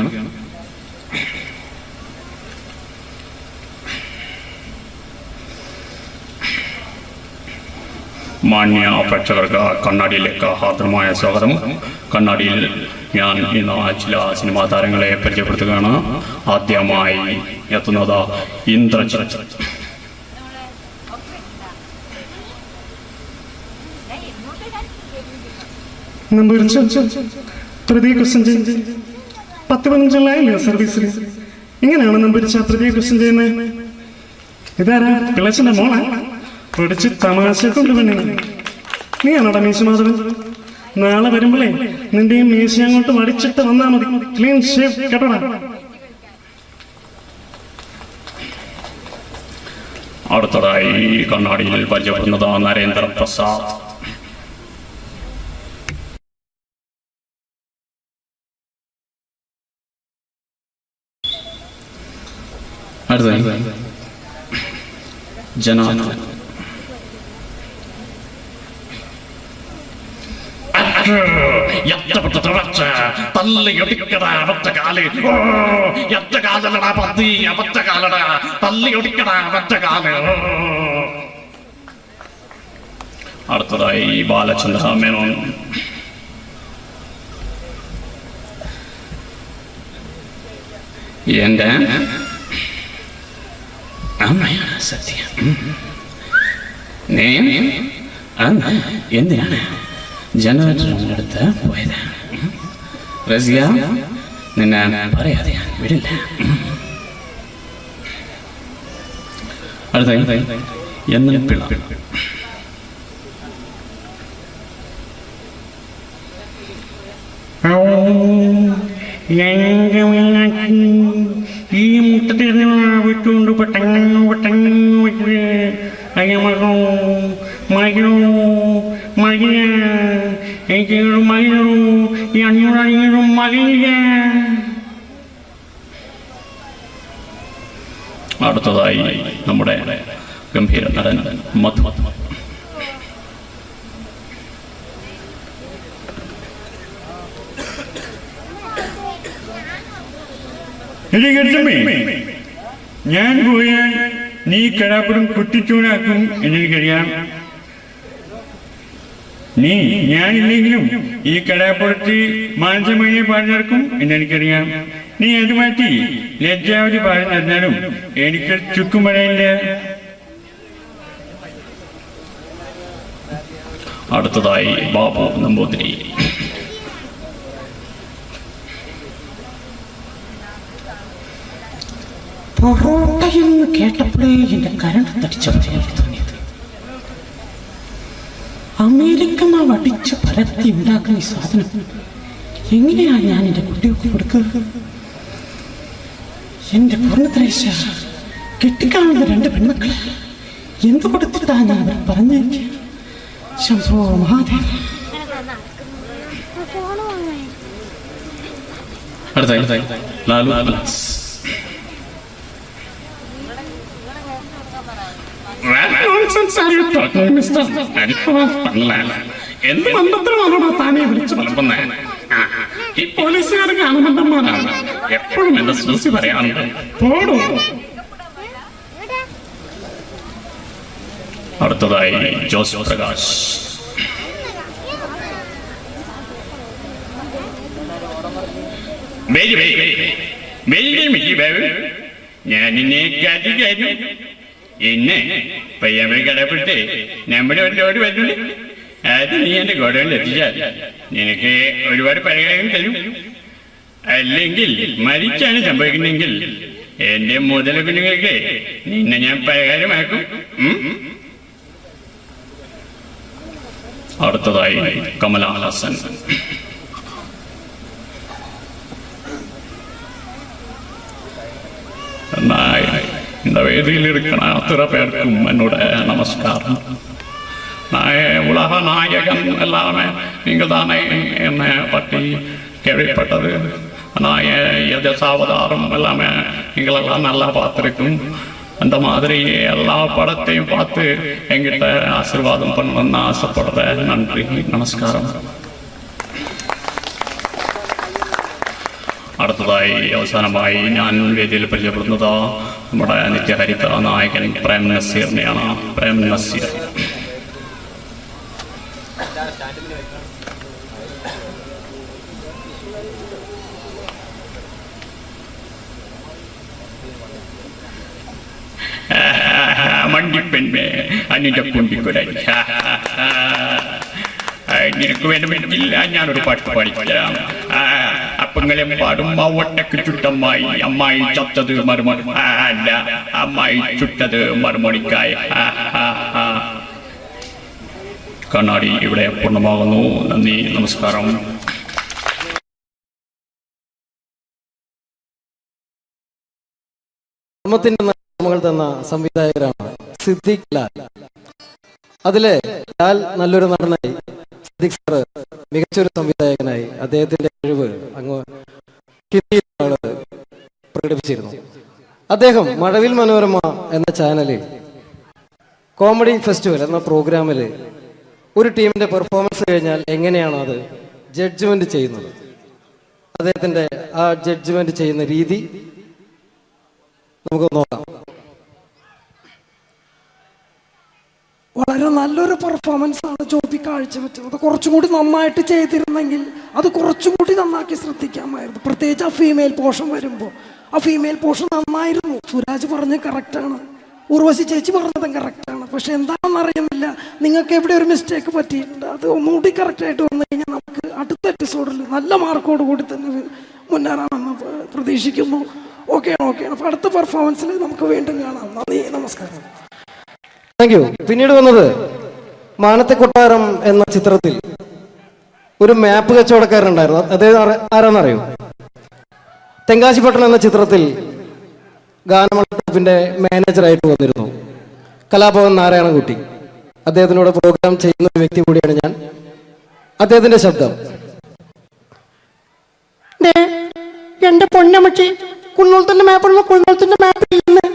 മാന്യ പ്രേക്ഷകർക്ക് കണ്ണാടിയിലേക്ക് ഹാർദമായ സ്വാഗതം. കണ്ണാടിയിൽ ഞാൻ ഇന്ന് ചില സിനിമാ താരങ്ങളെ പരിചയപ്പെടുത്തുകയാണ്. ആദ്യമായി എത്തുന്നത് ഇന്ദ്രജിത്ത്. പ്രതീക് 10-15 സർവീസിൽ എങ്ങനെയാണ് നമ്പരിച്ച പ്രതീക് ചെയ്യുന്നത്? ഇതാരാ? പിള്ളച്ചന്റെ മോളാ? പിടിച്ച് തമാശ കൊണ്ടുവന്നെ. നീയാണോടാ മീശ മാധവൻ? നാളെ വരുമ്പോഴേ നിന്റെ ഈ മീശ അങ്ങോട്ട് വടിച്ചിട്ട് വന്നാ മതി. ക്ലീൻ ഷേവ് കേട്ടോടാ. അടുത്തതായി കണ്ണാടിയിൽ പരിചയപ്പെടുന്നത് നരേന്ദ്ര പ്രസാദ്. അടുത്തതായി ജനാർദ്ദൻ. അടുത്തതായി ബാലചന്ദ്ര മേനോൻ. എന്റെ അമ്മയാണ് സത്യം. എന്തിനാണ് ജനറേറ്ററിന്റെ അടുത്ത് പോയത്? റസിയ, നിന്നെ പറയാതെ ഞാൻ വിടില്ല. അടുത്ത എന്ന പിള്ള. ഈ മുട്ടത്തിൽ വിട്ടുകൊണ്ട് പെട്ടെന്ന് അടുത്തതായി നമ്മുടെ ഗംഭീര നടൻ മധു. ഞാൻ പോയാൽ നീ കടാപ്പുറം കുട്ടിച്ചൂനാക്കും എന്നെനിക്കറിയാം. ഞാനില്ലെങ്കിലും ഈ കടാപ്പുറത്ത് മാനസമയെ പാടി നടക്കും എന്നെനിക്കറിയാം. നീ അത് മാറ്റി ലജ്ജാവതി പാടി നടന്നാലും എനിക്ക് ചുക്കും പറയില്ല. അടുത്തതായി ബാബു നമ്പൂതിരി. പൊറോട്ടയെന്ന് കേട്ടപ്പോഴേ എന്റെ കരണ്ടടിച്ച തോന്നിയത്. അമേരിക്ക മാവ് അടിച്ച് പരത്തി ഉണ്ടാക്കുന്ന ഈ സാധനം എങ്ങനെയാ ഞാൻ എന്റെ കുട്ടികൾക്ക് കൊടുക്കുക? എന്റെ പൂർണ്ണത്രേശ കെട്ടിക്കാണുന്ന 2 പെൺമക്കളെ എന്ത് കൊടുത്തിട്ടാ ഞാൻ അവർ പറഞ്ഞേക്ക്? ശംഭോ മഹാദേവ. ലാലു എന്ത് മന്ത്രമാണോ താനെ വിളിച്ചു വളർത്തുന്നേ? ഈ പോലീസുകാർക്ക് ആനന്ദന്മാരാണ്. എപ്പോഴും എന്റെ സൂസി പറയാറുണ്ട്, പോടൂ. അടുത്തതായി ജോസ് പ്രകാശ്. ഞാൻ നിന്നെ കാര്യം എന്നെ പയ്യാമ്പഴി കടപ്പെട്ട് നമ്മുടെ ഒരുപാട് വരുന്നുണ്ട്. അത് നീ എന്റെ ഗോഡൗണിൽ എത്തിച്ചാൽ നിനക്ക് ഒരുപാട് പരിഹാരം തരും. അല്ലെങ്കിൽ മരിച്ചാണ് സംഭവിക്കുന്നെങ്കിൽ എന്റെ മുതല കുഞ്ഞുങ്ങൾക്ക് നിന്നെ ഞാൻ പരിഹാരമാക്കും. അടുത്തതായി കമലഹാസൻ. இந்த வேதியில் இருக்கிற அத்தனை பேருக்கும் என்னோட நமஸ்காரம். உலக நாயகன் எல்லாமே நீங்க தானே என்னை பற்றி கேள்விப்பட்டது. நான் எதாவதாரம் எல்லாமே நீங்களெல்லாம் நல்லா பார்த்துருக்கும். அந்த மாதிரி எல்லா படத்தையும் பார்த்து எங்கிட்ட ஆசீர்வாதம் பண்ணணும்னு ஆசைப்படுறேன். நன்றி, நமஸ்காரம். അടുത്തതായി അവസാനമായി ഞാൻ വേദിയിൽ പരിചയപ്പെടുന്നത് നമ്മുടെ നിത്യഹരിത നായകൻ പ്രേം നസീറിനെയാണ്. പ്രേം നസീർ. മണ്ടിപ്പെണ്ണേ അന്നിന്റെ കുണ്ടിക്കുരായി. നിനക്ക് വേണമെങ്കില്ല ഞാനൊരു പാട്ട് പാടിത്തരാം. അപ്പങ്ങളെ പാടും ഒട്ടക്ക് ചുട്ടമ്മായി. അമ്മായി ചത്തത് മറുമണി അല്ല, അമ്മായി ചുട്ടത് മറുമണിക്കായി. കണ്ണാടി ഇവിടെ പൂർണ്ണമാകുന്നു. നന്ദി, നമസ്കാരം. നമ്മൾ തന്ന സംവിധായകരാണ് സിദ്ദിഖ് ലാൽ. അതിലെ ലാൽ നല്ലൊരു നടനായി, സിദ്ദിഖ് സാറ് മികച്ചൊരു സംവിധായകനായി അദ്ദേഹത്തിന്റെ കഴിവ് അങ്ങ് ഹിന്ദിയിലാണ് പ്രകടിപ്പിച്ചിരുന്നു. അദ്ദേഹം മഴവിൽ മനോരമ എന്ന ചാനലിൽ കോമഡി ഫെസ്റ്റിവൽ എന്ന പ്രോഗ്രാമിൽ ഒരു ടീമിന്റെ പെർഫോമൻസ് കഴിഞ്ഞാൽ എങ്ങനെയാണ് അത് ജഡ്ജ്മെന്റ് ചെയ്യുന്നത്, അദ്ദേഹത്തിന്റെ ആ ജഡ്ജ്മെന്റ് ചെയ്യുന്ന രീതി നമുക്ക് നോക്കാം. വളരെ നല്ലൊരു പെർഫോമൻസ് ആണ് ജ്യോതി കാഴ്ചവെച്ചത്. അത് കുറച്ചും കൂടി നന്നായിട്ട് ചെയ്തിരുന്നെങ്കിൽ അത് കുറച്ചും കൂടി നന്നാക്കി ശ്രദ്ധിക്കാമായിരുന്നു. പ്രത്യേകിച്ച് ആ ഫീമെയിൽ പോർഷൻ വരുമ്പോൾ ആ ഫീമെയിൽ പോർഷൻ നന്നായിരുന്നു. സുരാജ് പറഞ്ഞത് കറക്റ്റാണ്, ഉർവശി ചേച്ചി പറഞ്ഞതും കറക്റ്റാണ്. പക്ഷെ എന്താണെന്ന് അറിയുന്നില്ല, നിങ്ങൾക്ക് എവിടെ ഒരു മിസ്റ്റേക്ക് പറ്റിയിട്ടുണ്ട്. അത് ഒന്നുകൂടി കറക്റ്റായിട്ട് വന്നു കഴിഞ്ഞാൽ നമുക്ക് അടുത്ത എപ്പിസോഡിൽ നല്ല മാർക്കോട് കൂടി തന്നെ മുന്നേറാമെന്ന് പ്രതീക്ഷിക്കുന്നു. ഓക്കെയാണ്. അപ്പോൾ അടുത്ത പെർഫോമൻസിൽ നമുക്ക് വീണ്ടും കാണാം. നന്ദി, നമസ്കാരം. Thank you. പിന്നീട് വന്നത് മാനത്തെ കൊട്ടാരം എന്ന ചിത്രത്തിൽ ഒരു മാപ്പ് കച്ചവടക്കാരനുണ്ടായിരുന്നു. അദ്ദേഹം ആരാന്നറിയോ? തെങ്കാശിപ്പട്ടണം എന്ന ചിത്രത്തിൽ ഗാനമണ്ഡലത്തിന്റെ മാനേജറായിട്ട് വന്നിരുന്നു കലാഭവൻ നാരായണൻകുട്ടി. അദ്ദേഹത്തിനോട് പ്രോഗ്രാം ചെയ്യുന്ന ഒരു വ്യക്തി കൂടിയാണ് ഞാൻ. അദ്ദേഹത്തിന്റെ ശബ്ദം. എന്റെ പൊന്നമ്മച്ചി, കുന്നോളത്തിന്റെ മാപ്പുള്ള കുന്നോളത്തിന്റെ മാപ്പിൽ നിന്ന്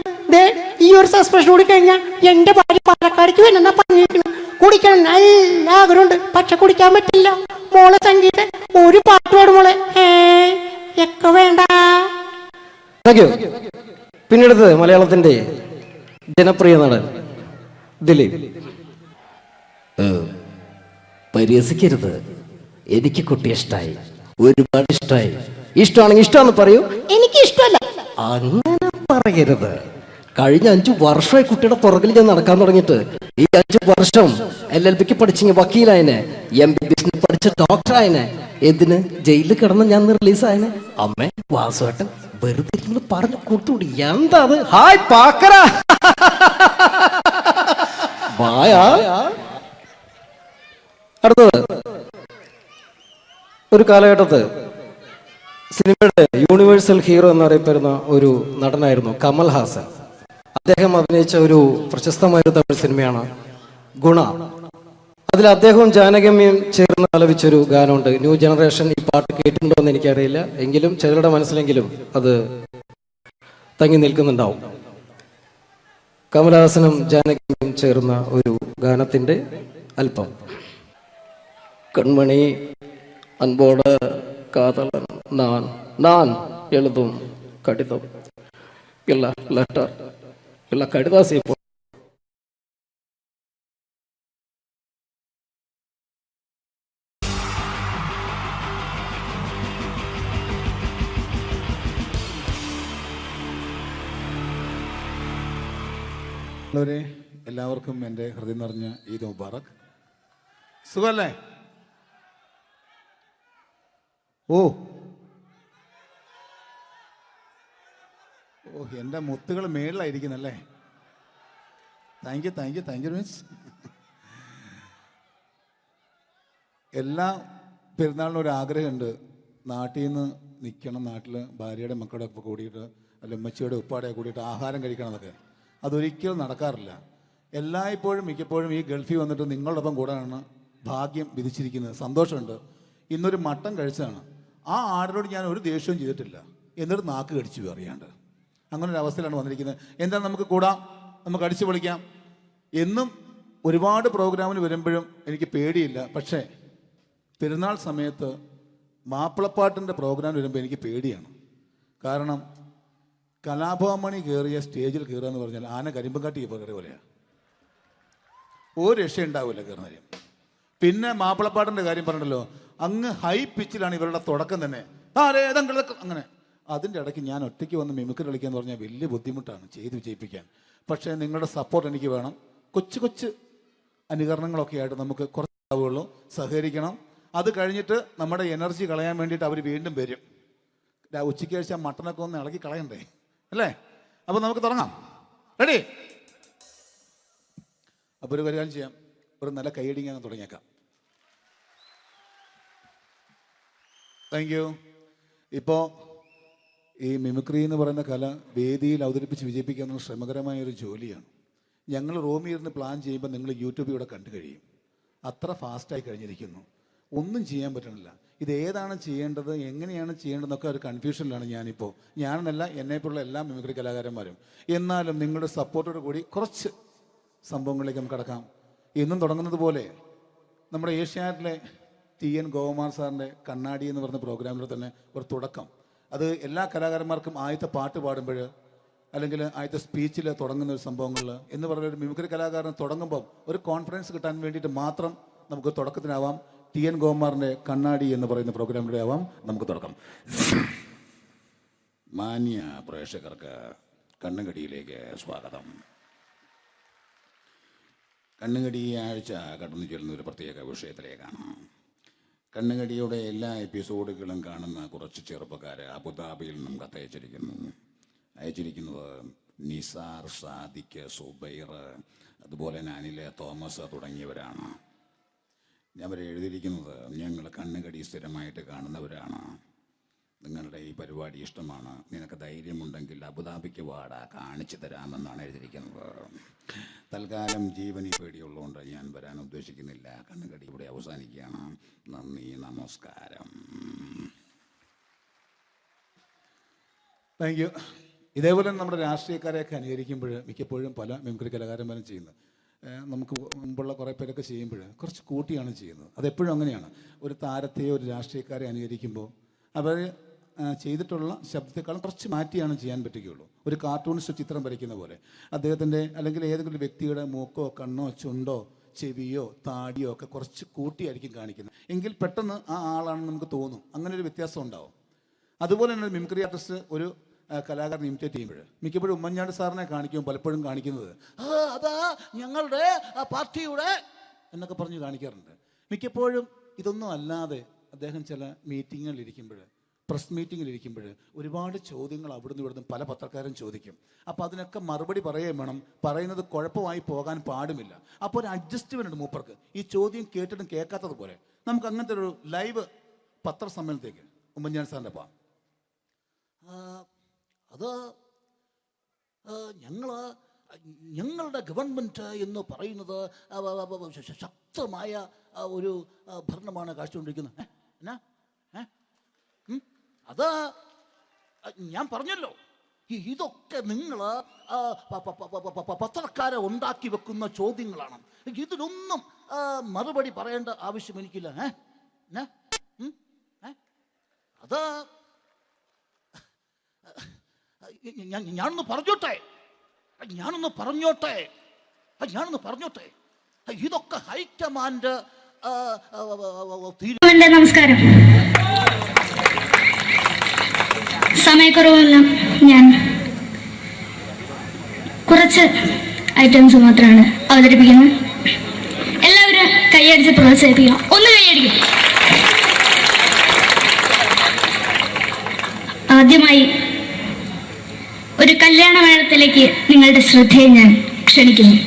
ഈ ഒരു സസ്പെൻഷൻ കൂടി കഴിഞ്ഞാൽ എന്റെ ഭാര്യ പാലക്കാടിക്ക് വേണമെന്നാ പറഞ്ഞിരിക്കുന്നു. കുടിക്കണം നല്ല ആഗ്രഹമുണ്ട്, പക്ഷെ കുടിക്കാൻ പറ്റില്ല. മോളെ സംഗീത ഒരു പാട്ട് പാടും മോളെ. ഒക്കെ വേണ്ട. Thank you. പിന്നീട് മലയാളത്തിന്റെ ജനപ്രിയ നടൻ ദിലീപ്. പരിഹസിക്കരുത്, എനിക്ക് കുട്ടി ഇഷ്ടായി, ഒരുപാട് ഇഷ്ടായി. ഇഷ്ടമാണെങ്കിൽ ഇഷ്ടമാണെന്ന് പറയൂ. എനിക്ക് ഇഷ്ടമല്ല. അങ്ങനെ പറയരുത്. കഴിഞ്ഞ 5 വർഷമായി കുട്ടിയുടെ പുറകിൽ ഞാൻ നടക്കാൻ തുടങ്ങിയിട്ട്. ഈ 5 വർഷം LLBക്ക് പഠിച്ചെങ്കിൽ വക്കീലായനെ, MBBS പഠിച്ച ഡോക്ടറായനെ, എന്തിന് ജയിലിൽ കിടന്ന് ഞാൻ റിലീസായനെ. അമ്മേ വാസുവേട്ടൻ വെറുതെ ഇരുന്ന് പറഞ്ഞു കൊടുത്തുകൂടി. എന്താ അത്? ഹായ് പാക്കര. അടുത്തത് ഒരു കാലഘട്ടത്ത് സിനിമയുടെ യൂണിവേഴ്സൽ ഹീറോ എന്നറിയപ്പെടുന്ന ഒരു നടനായിരുന്നു കമൽ ഹാസൻ. അദ്ദേഹം അഭിനയിച്ച ഒരു പ്രശസ്തമായ തമിഴ് സിനിമയാണ് ഗുണ. അതിൽ അദ്ദേഹവും ജാനകിയമ്മയും ചേർന്ന് ആലപിച്ചൊരു ഗാനമുണ്ട്. ന്യൂ ജനറേഷൻ ഈ പാട്ട് കേട്ടിട്ടുണ്ടോ എന്ന് എനിക്കറിയില്ല, എങ്കിലും ചിലരുടെ മനസ്സിലെങ്കിലും അത് തങ്ങി നിൽക്കുന്നുണ്ടാവും. കമൽഹാസനും ജാനകിയമ്മയും ചേർന്ന ഒരു ഗാനത്തിന്റെ അല്പം. കൺമണി அன்போட காதலன் நான் நான் எழுதும் கடிதம் இல்ல லெட்டர் இல்ல கடிதாசி എല്ലാവർക്കും എൻ്റെ ഹൃദയം നിറഞ്ഞ ഈദ് മുബാറക്. സുഖല്ലേ? ഓ ഓ എൻ്റെ മുത്തുകൾ മേളിലായിരിക്കുന്നല്ലേ. Thank you miss. എല്ലാ പെരുന്നാളിനും ഒരു ആഗ്രഹമുണ്ട്, നാട്ടിൽ നിന്ന് നിൽക്കണം, നാട്ടിൽ ഭാര്യയുടെ മക്കളുടെ ഒക്കെ കൂടിയിട്ട് അല്ല ഉമ്മച്ചിയുടെ ഉപ്പാടെ കൂടിയിട്ട് ആഹാരം കഴിക്കണം എന്നൊക്കെ. അതൊരിക്കലും നടക്കാറില്ല. എല്ലായ്പ്പോഴും മിക്കപ്പോഴും ഈ ഗൾഫിൽ വന്നിട്ട് നിങ്ങളോടൊപ്പം കൂടാനാണ് ഭാഗ്യം വിധിച്ചിരിക്കുന്നത്. സന്തോഷമുണ്ട്. ഇന്നൊരു മട്ടൻ കഴിച്ചതാണ്. ആ ആടിനോട് ഞാൻ ഒരു ദേഷ്യവും ചെയ്തിട്ടില്ല, എന്നിട്ട് നാക്ക് കടിച്ചു അറിയാണ്ട്. അങ്ങനെ ഒരു അവസ്ഥയിലാണ് വന്നിരിക്കുന്നത്. എന്താണ്, നമുക്ക് കൂടാം, നമുക്ക് അടിച്ചു പൊളിക്കാം എന്നും ഒരുപാട് പ്രോഗ്രാമിന് വരുമ്പോഴും എനിക്ക് പേടിയില്ല. പക്ഷേ പെരുന്നാൾ സമയത്ത് മാപ്പിളപ്പാട്ടിൻ്റെ പ്രോഗ്രാം വരുമ്പോൾ എനിക്ക് പേടിയാണ്. കാരണം കലാഭവമണി കയറിയ സ്റ്റേജിൽ കയറുക എന്ന് പറഞ്ഞാൽ ആന കരിമ്പം കാട്ടി കയറിയ പോലെയാണ്. ഒരു രക്ഷ ഉണ്ടാവില്ല കയറുന്നതിന്. പിന്നെ മാപ്പിളപ്പാട്ടിൻ്റെ കാര്യം പറഞ്ഞല്ലോ, അങ്ങ് ഹൈ പിച്ചിലാണ് ഇവരുടെ തുടക്കം തന്നെ. അങ്ങനെ അതിൻ്റെ ഇടയ്ക്ക് ഞാൻ ഒറ്റയ്ക്ക് വന്ന് മിമിക്രി കളിക്കാന്ന് പറഞ്ഞാൽ വലിയ ബുദ്ധിമുട്ടാണ് ചെയ്ത് വിജയിപ്പിക്കാൻ. പക്ഷേ നിങ്ങളുടെ സപ്പോർട്ട് എനിക്ക് വേണം. കൊച്ചു കൊച്ചു അനുകരണങ്ങളൊക്കെ ആയിട്ട് നമുക്ക് കുറച്ചാവുള്ളൂ. സഹകരിക്കണം. അത് കഴിഞ്ഞിട്ട് നമ്മുടെ എനർജി കളയാൻ വേണ്ടിയിട്ട് അവർ വീണ്ടും വരും. ഉച്ചയ്ക്ക് കഴിച്ച മട്ടനൊക്കെ ഒന്ന് ഇളക്കി കളയണ്ടേ അല്ലേ? അപ്പോൾ നമുക്ക് തുടങ്ങാം. റെഡി? അപ്പോൾ ഒരു കാര്യം ചെയ്യാം, ഒരു നല്ല കൈയടിക്കാൻ തുടങ്ങിയേക്കാം. Thank you. ഇപ്പോൾ ഈ മിമിക്രി എന്ന് പറയുന്ന കല വേദിയിൽ അവതരിപ്പിച്ച് വിജയിപ്പിക്കുക എന്നുള്ള ശ്രമകരമായൊരു ജോലിയാണ്. ഞങ്ങൾ റൂമിൽ ഇരുന്ന് പ്ലാൻ ചെയ്യുമ്പോൾ നിങ്ങൾ യൂട്യൂബിലൂടെ കണ്ടു കഴിയും. അത്ര ഫാസ്റ്റായി കഴിഞ്ഞിരിക്കുന്നു. ഒന്നും ചെയ്യാൻ പറ്റണില്ല. ഇത് ഏതാണ് ചെയ്യേണ്ടത്, എങ്ങനെയാണ് ചെയ്യേണ്ടതെന്നൊക്കെ ഒരു കൺഫ്യൂഷനിലാണ് ഞാനിപ്പോൾ. ഞാനെന്നല്ല, എന്നെപ്പോലുള്ള എല്ലാ മിമിക്രി കലാകാരന്മാരും. എന്നാലും നിങ്ങളുടെ സപ്പോർട്ടോട് കൂടി കുറച്ച് സംഭവങ്ങളിലേക്ക് നമുക്ക് കടക്കാം. ഇന്നും തുടങ്ങുന്നത് പോലെ നമ്മുടെ ഏഷ്യാനെറ്റിലെ TN ഗോപകുമാർ സാറിൻ്റെ കണ്ണാടി എന്ന് പറഞ്ഞ പ്രോഗ്രാമിൽ തന്നെ ഒരു തുടക്കം. അത് എല്ലാ കലാകാരന്മാർക്കും ആദ്യത്തെ പാട്ട് പാടുമ്പോൾ അല്ലെങ്കിൽ ആദ്യത്തെ സ്പീച്ചിൽ തുടങ്ങുന്ന ഒരു സംഭവങ്ങളിൽ എന്ന് പറഞ്ഞ ഒരു മിമിക്രി കലാകാരൻ തുടങ്ങുമ്പോൾ ഒരു കോൺഫിഡൻസ് കിട്ടാൻ വേണ്ടിയിട്ട് മാത്രം നമുക്ക് തുടക്കത്തിനാവാം. TN ഗോപകുമാറിൻ്റെ കണ്ണാടി എന്ന് പറയുന്ന പ്രോഗ്രാമിലൂടെ ആവാം നമുക്ക് തുടക്കം. മാന്യ പ്രേക്ഷകർക്ക് കണ്ണുകടിയിലേക്ക് സ്വാഗതം. കണ്ണുകടി ആഴ്ച കടന്നു ചെല്ലുന്ന ഒരു പ്രത്യേക വിഷയത്തിലേക്കാണ്. കണ്ണുകടിയുടെ എല്ലാ എപ്പിസോഡുകളും കാണുന്ന കുറച്ച് ചെറുപ്പക്കാർ അബുദാബിയിൽ നിന്നും കത്തയച്ചിരിക്കുന്നു. അയച്ചിരിക്കുന്നത് നിസാർ, സാദിഖ്, സുബൈർ, അതുപോലെ അനിൽ, തോമസ് തുടങ്ങിയവരാണ്. അവർ എഴുതിയിരിക്കുന്നത്, ഞങ്ങൾ കണ്ണുകടി സ്ഥിരമായിട്ട് കാണുന്നവരാണ്. നിങ്ങളുടെ ഈ പരിപാടി ഇഷ്ടമാണ്. നിനക്ക് ധൈര്യമുണ്ടെങ്കിൽ അബുദാബിക്ക് വാടാ, കാണിച്ചു തരാമെന്നാണ് എഴുതിയിരിക്കുന്നത്. തൽക്കാലം ജീവനി പേടിയുള്ളതുകൊണ്ട് ഞാൻ വരാൻ ഉദ്ദേശിക്കുന്നില്ല. കണ്ണുകടി ഇവിടെ അവസാനിക്കുകയാണ്. നന്ദി, നമസ്കാരം. Thank you. ഇതേപോലെ നമ്മുടെ രാഷ്ട്രീയക്കാരെയൊക്കെ അനുകരിക്കുമ്പോൾ മിക്കപ്പോഴും പല മിമിക്രി കലാകാരന്മാരും ചെയ്യുന്നത്, നമുക്ക് മുമ്പുള്ള കുറേ പേരൊക്കെ ചെയ്യുമ്പോൾ കുറച്ച് കൂട്ടിയാണ് ചെയ്യുന്നത്. അതെപ്പോഴും അങ്ങനെയാണ്. ഒരു താരത്തെയോ ഒരു രാഷ്ട്രീയക്കാരെ അനുകരിക്കുമ്പോൾ അവർ ചെയ്തിട്ടുള്ള ശബ്ദത്തെക്കാളും കുറച്ച് മാറ്റിയാണ് ചെയ്യാൻ പറ്റുകയുള്ളൂ. ഒരു കാർട്ടൂണിസ്റ്റ് ചിത്രം വരയ്ക്കുന്ന പോലെ അദ്ദേഹത്തിൻ്റെ അല്ലെങ്കിൽ ഏതെങ്കിലും ഒരു വ്യക്തിയുടെ മൂക്കോ കണ്ണോ ചുണ്ടോ ചെവിയോ താടിയോ ഒക്കെ കുറച്ച് കൂട്ടിയായിരിക്കും കാണിക്കുന്നത്. എങ്കിൽ പെട്ടെന്ന് ആ ആളാണെന്ന് നമുക്ക് തോന്നും. അങ്ങനെ ഒരു വ്യത്യാസം ഉണ്ടാവും. അതുപോലെ തന്നെ മിമിക്രി ആർട്ടിസ്റ്റ് ഒരു കലാകാരൻ ഇമിറ്റേറ്റ് ചെയ്യുമ്പോൾ മിക്കപ്പോഴും ഉമ്മൻചാണ്ടി സാറിനെ കാണിക്കും, പലപ്പോഴും കാണിക്കുന്നത് അതാ ഞങ്ങളുടെ പാർട്ടിയുടെ എന്നൊക്കെ പറഞ്ഞ് കാണിക്കാറുണ്ട്. മിക്കപ്പോഴും ഇതൊന്നും അല്ലാതെ അദ്ദേഹം ചില മീറ്റിങ്ങുകളിലിരിക്കുമ്പോൾ, പ്രസ് മീറ്റിങ്ങിലിരിക്കുമ്പോൾ ഒരുപാട് ചോദ്യങ്ങൾ അവിടുന്ന് ഇവിടുന്ന് പല പത്രക്കാരും ചോദിക്കും. അപ്പോൾ അതിനൊക്കെ മറുപടി പറയുകയും വേണം. പറയുന്നത് കുഴപ്പമായി പോകാൻ പാടുമില്ല. അപ്പോൾ ഒരു അഡ്ജസ്റ്റ്മെൻ്റ് ഉണ്ട് മൂപ്പർക്ക്. ഈ ചോദ്യം കേട്ടിട്ടും കേൾക്കാത്തതുപോലെ നമുക്ക് അങ്ങനത്തെ ഒരു ലൈവ് പത്രസമ്മേളനത്തേക്ക് ഉമ്മൻചാണ്ടി സാറിൻ്റെ പോകാം. അത് ഞങ്ങളുടെ ഗവൺമെൻറ് എന്ന് പറയുന്നത് ശക്തമായ ഒരു ഭരണമാണ് കാഴ്ചകൊണ്ടിരിക്കുന്നത്. എന്നാ അത് ഞാൻ പറഞ്ഞല്ലോ, ഇതൊക്കെ നിങ്ങൾ പത്രക്കാരെ ഉണ്ടാക്കി വെക്കുന്ന ചോദ്യങ്ങളാണ്. ഇതിനൊന്നും മറുപടി പറയേണ്ട ആവശ്യം എനിക്കില്ല. അത് ഞാനൊന്ന് പറഞ്ഞോട്ടെ ഇതൊക്കെ ഹൈക്കമാൻഡ്. നമസ്കാരം. സമയക്കുറവെല്ലാം ഞാൻ കുറച്ച് ഐറ്റംസ് മാത്രമാണ് അവതരിപ്പിക്കുന്നത്. എല്ലാവരും കൈയടിച്ച് പ്രോത്സാഹിപ്പിക്കണം. ഒന്ന് കൈയടിക്കും. ആദ്യമായി ഒരു കല്യാണ മേളത്തിലേക്ക് നിങ്ങളുടെ ശ്രദ്ധയെ ഞാൻ ക്ഷണിക്കുന്നു.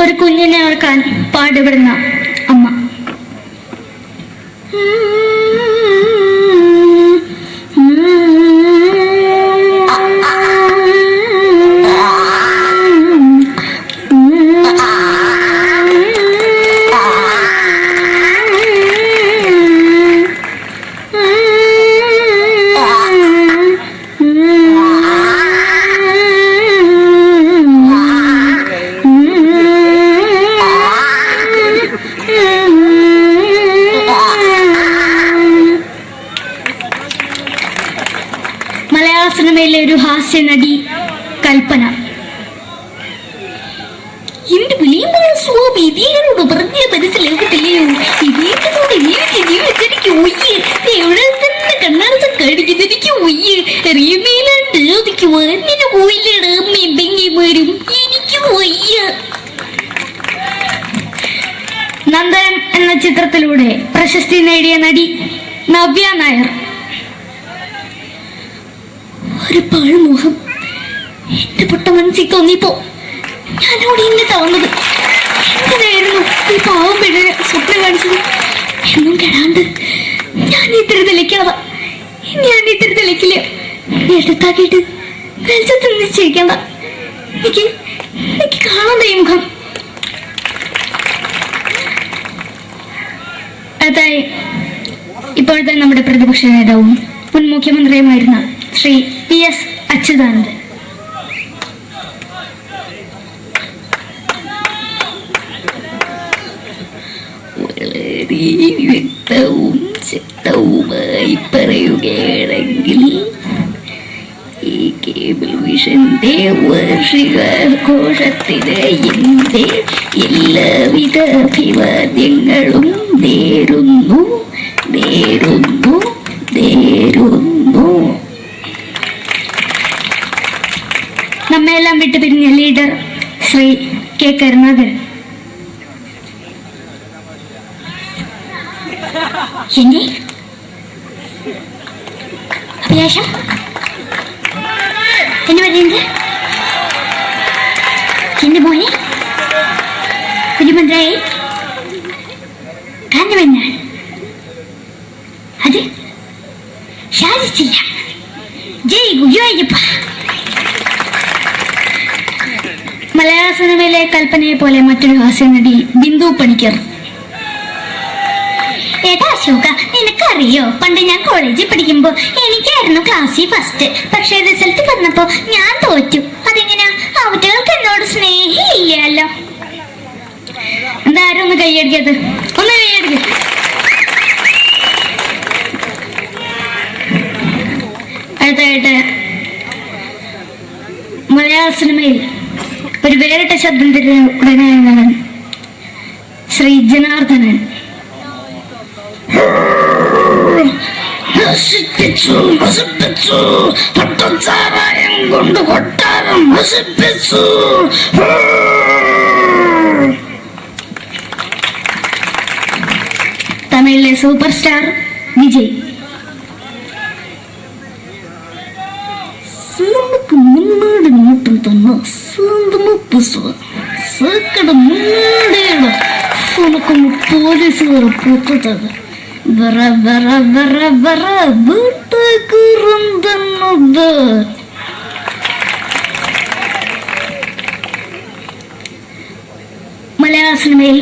ഒരു കുഞ്ഞിനെ ഓർക്കാൻ പാടുപെടുന്ന അമ്മ. മലയാള സിനിമയിലെ ഒരു ഹാസ്യ നടി കൽപ്പന. എന്റെ വിളിയുമ്പോൾ സ്വാമി ഇതിനോട് പറഞ്ഞ മനസ്സിലാകത്തില്ലയോ? ഇതിനോട് ജീവിതത്തിലേക്ക് ഒയ്യ് എവിടെ തന്നെ കണ്ണാടത്ത് കടിക്കുന്നത് എനിക്ക് ഒയ്യ് അറിയുന്നതിലാണ്ട് എനിക്ക് വന്നിന് പോയില്ലേടാ മെമ്പെങ്ങിമാരും എനിക്ക് ഒയ്യ. നന്ദനം എന്ന ചിത്രത്തിലൂടെ പ്രശസ്തി നേടിയ നടി നവ്യ നായർ. ഒരു പാഴ്മുഖം എന്റെ പൊട്ട മനസ്സിൽ തോന്നിയപ്പോ ഞാനോട് ഇന്നിട്ടാ വന്നത്. എന്തിനായിരുന്നു ഈ പാവം പെണ്ണിന് സ്വപ്നം കാണിച്ചത്? എന്നും കെടാണ്ട് ഞാൻ ഇത്തിരി തെളിക്കില്ല. എടുത്താക്കിയിട്ട് വെളിച്ചത്ത് നിശ്ചയിക്കണ്ട. എനിക്ക് കാണാൻ ഈ മുഖം. അതായി ഇപ്പോഴത്തെ നമ്മുടെ പ്രതിപക്ഷ നേതാവും മുൻ മുഖ്യമന്ത്രിയുമായിരുന്ന ശ്രീ PS അച്യുതാനന്ദൻ. വളരെ വ്യക്തവും ശക്തവുമായി പറയുകയാണെങ്കിൽ ഈ കേബിൾ വിഷന്റെ വാർഷികാഘോഷത്തിന് എന്റെ എല്ലാവിധ അഭിവാദ്യങ്ങളും നേരുന്നു. നമ്മെല്ലാം വിട്ടുപിരിഞ്ഞ ലീഡർ ശ്രീ കെ കരുണാകരൻ. എന്റെ അഭിലാഷം എന്ന് പറയുന്നത് എന്റെ മോനെ കുഞ്ഞുമന്ത്രായി കാഞ്ഞവന്നാണ്. മലയാള സിനിമയിലെ കൽപ്പനയെ പോലെ മറ്റൊരു ഹാസ്യനടി ബിന്ദു പണിക്കർ. ഏട്ടാ അശോക, നിനക്കറിയോ പണ്ട് ഞാൻ കോളേജിൽ പഠിക്കുമ്പോ എനിക്കായിരുന്നു ക്ലാസ്സിൽ ഫസ്റ്റ്. പക്ഷെ റിസൾട്ട് പറഞ്ഞപ്പോ ഞാൻ തോറ്റു. അതെങ്ങനെയാ? അവറ്റകൾക്ക് എന്നോട് സ്നേഹമില്ലല്ലോ. എന്താരും ഒന്ന് കൈയടിക്കത്, ഒന്ന് കൈയടിക്ക. അടുത്തായിട്ട് മലയാള സിനിമയിൽ ഒരു വേറിട്ട ശബ്ദം തരുന്ന ശ്രീ ജനാർദ്ദനൻ. നശിപ്പിച്ചു നശിപ്പിച്ചു, പട്ടച്ചാരായം കൊണ്ട് കൊട്ടാരം നശിപ്പിച്ചു. തമിഴിലെ സൂപ്പർ സ്റ്റാർ വിജയ്. சிலம்புக்கு முன்னாடி மட்டும் தானே சாந்தமா பேசுவேன். சேக்கடை முன்னாடியோட உனக்கு போலீஸ் வர போட்டுட்டாங்க. வர வர வர வர வீட்டுக்கு இருந்தது. മലയാള സിനിമയിൽ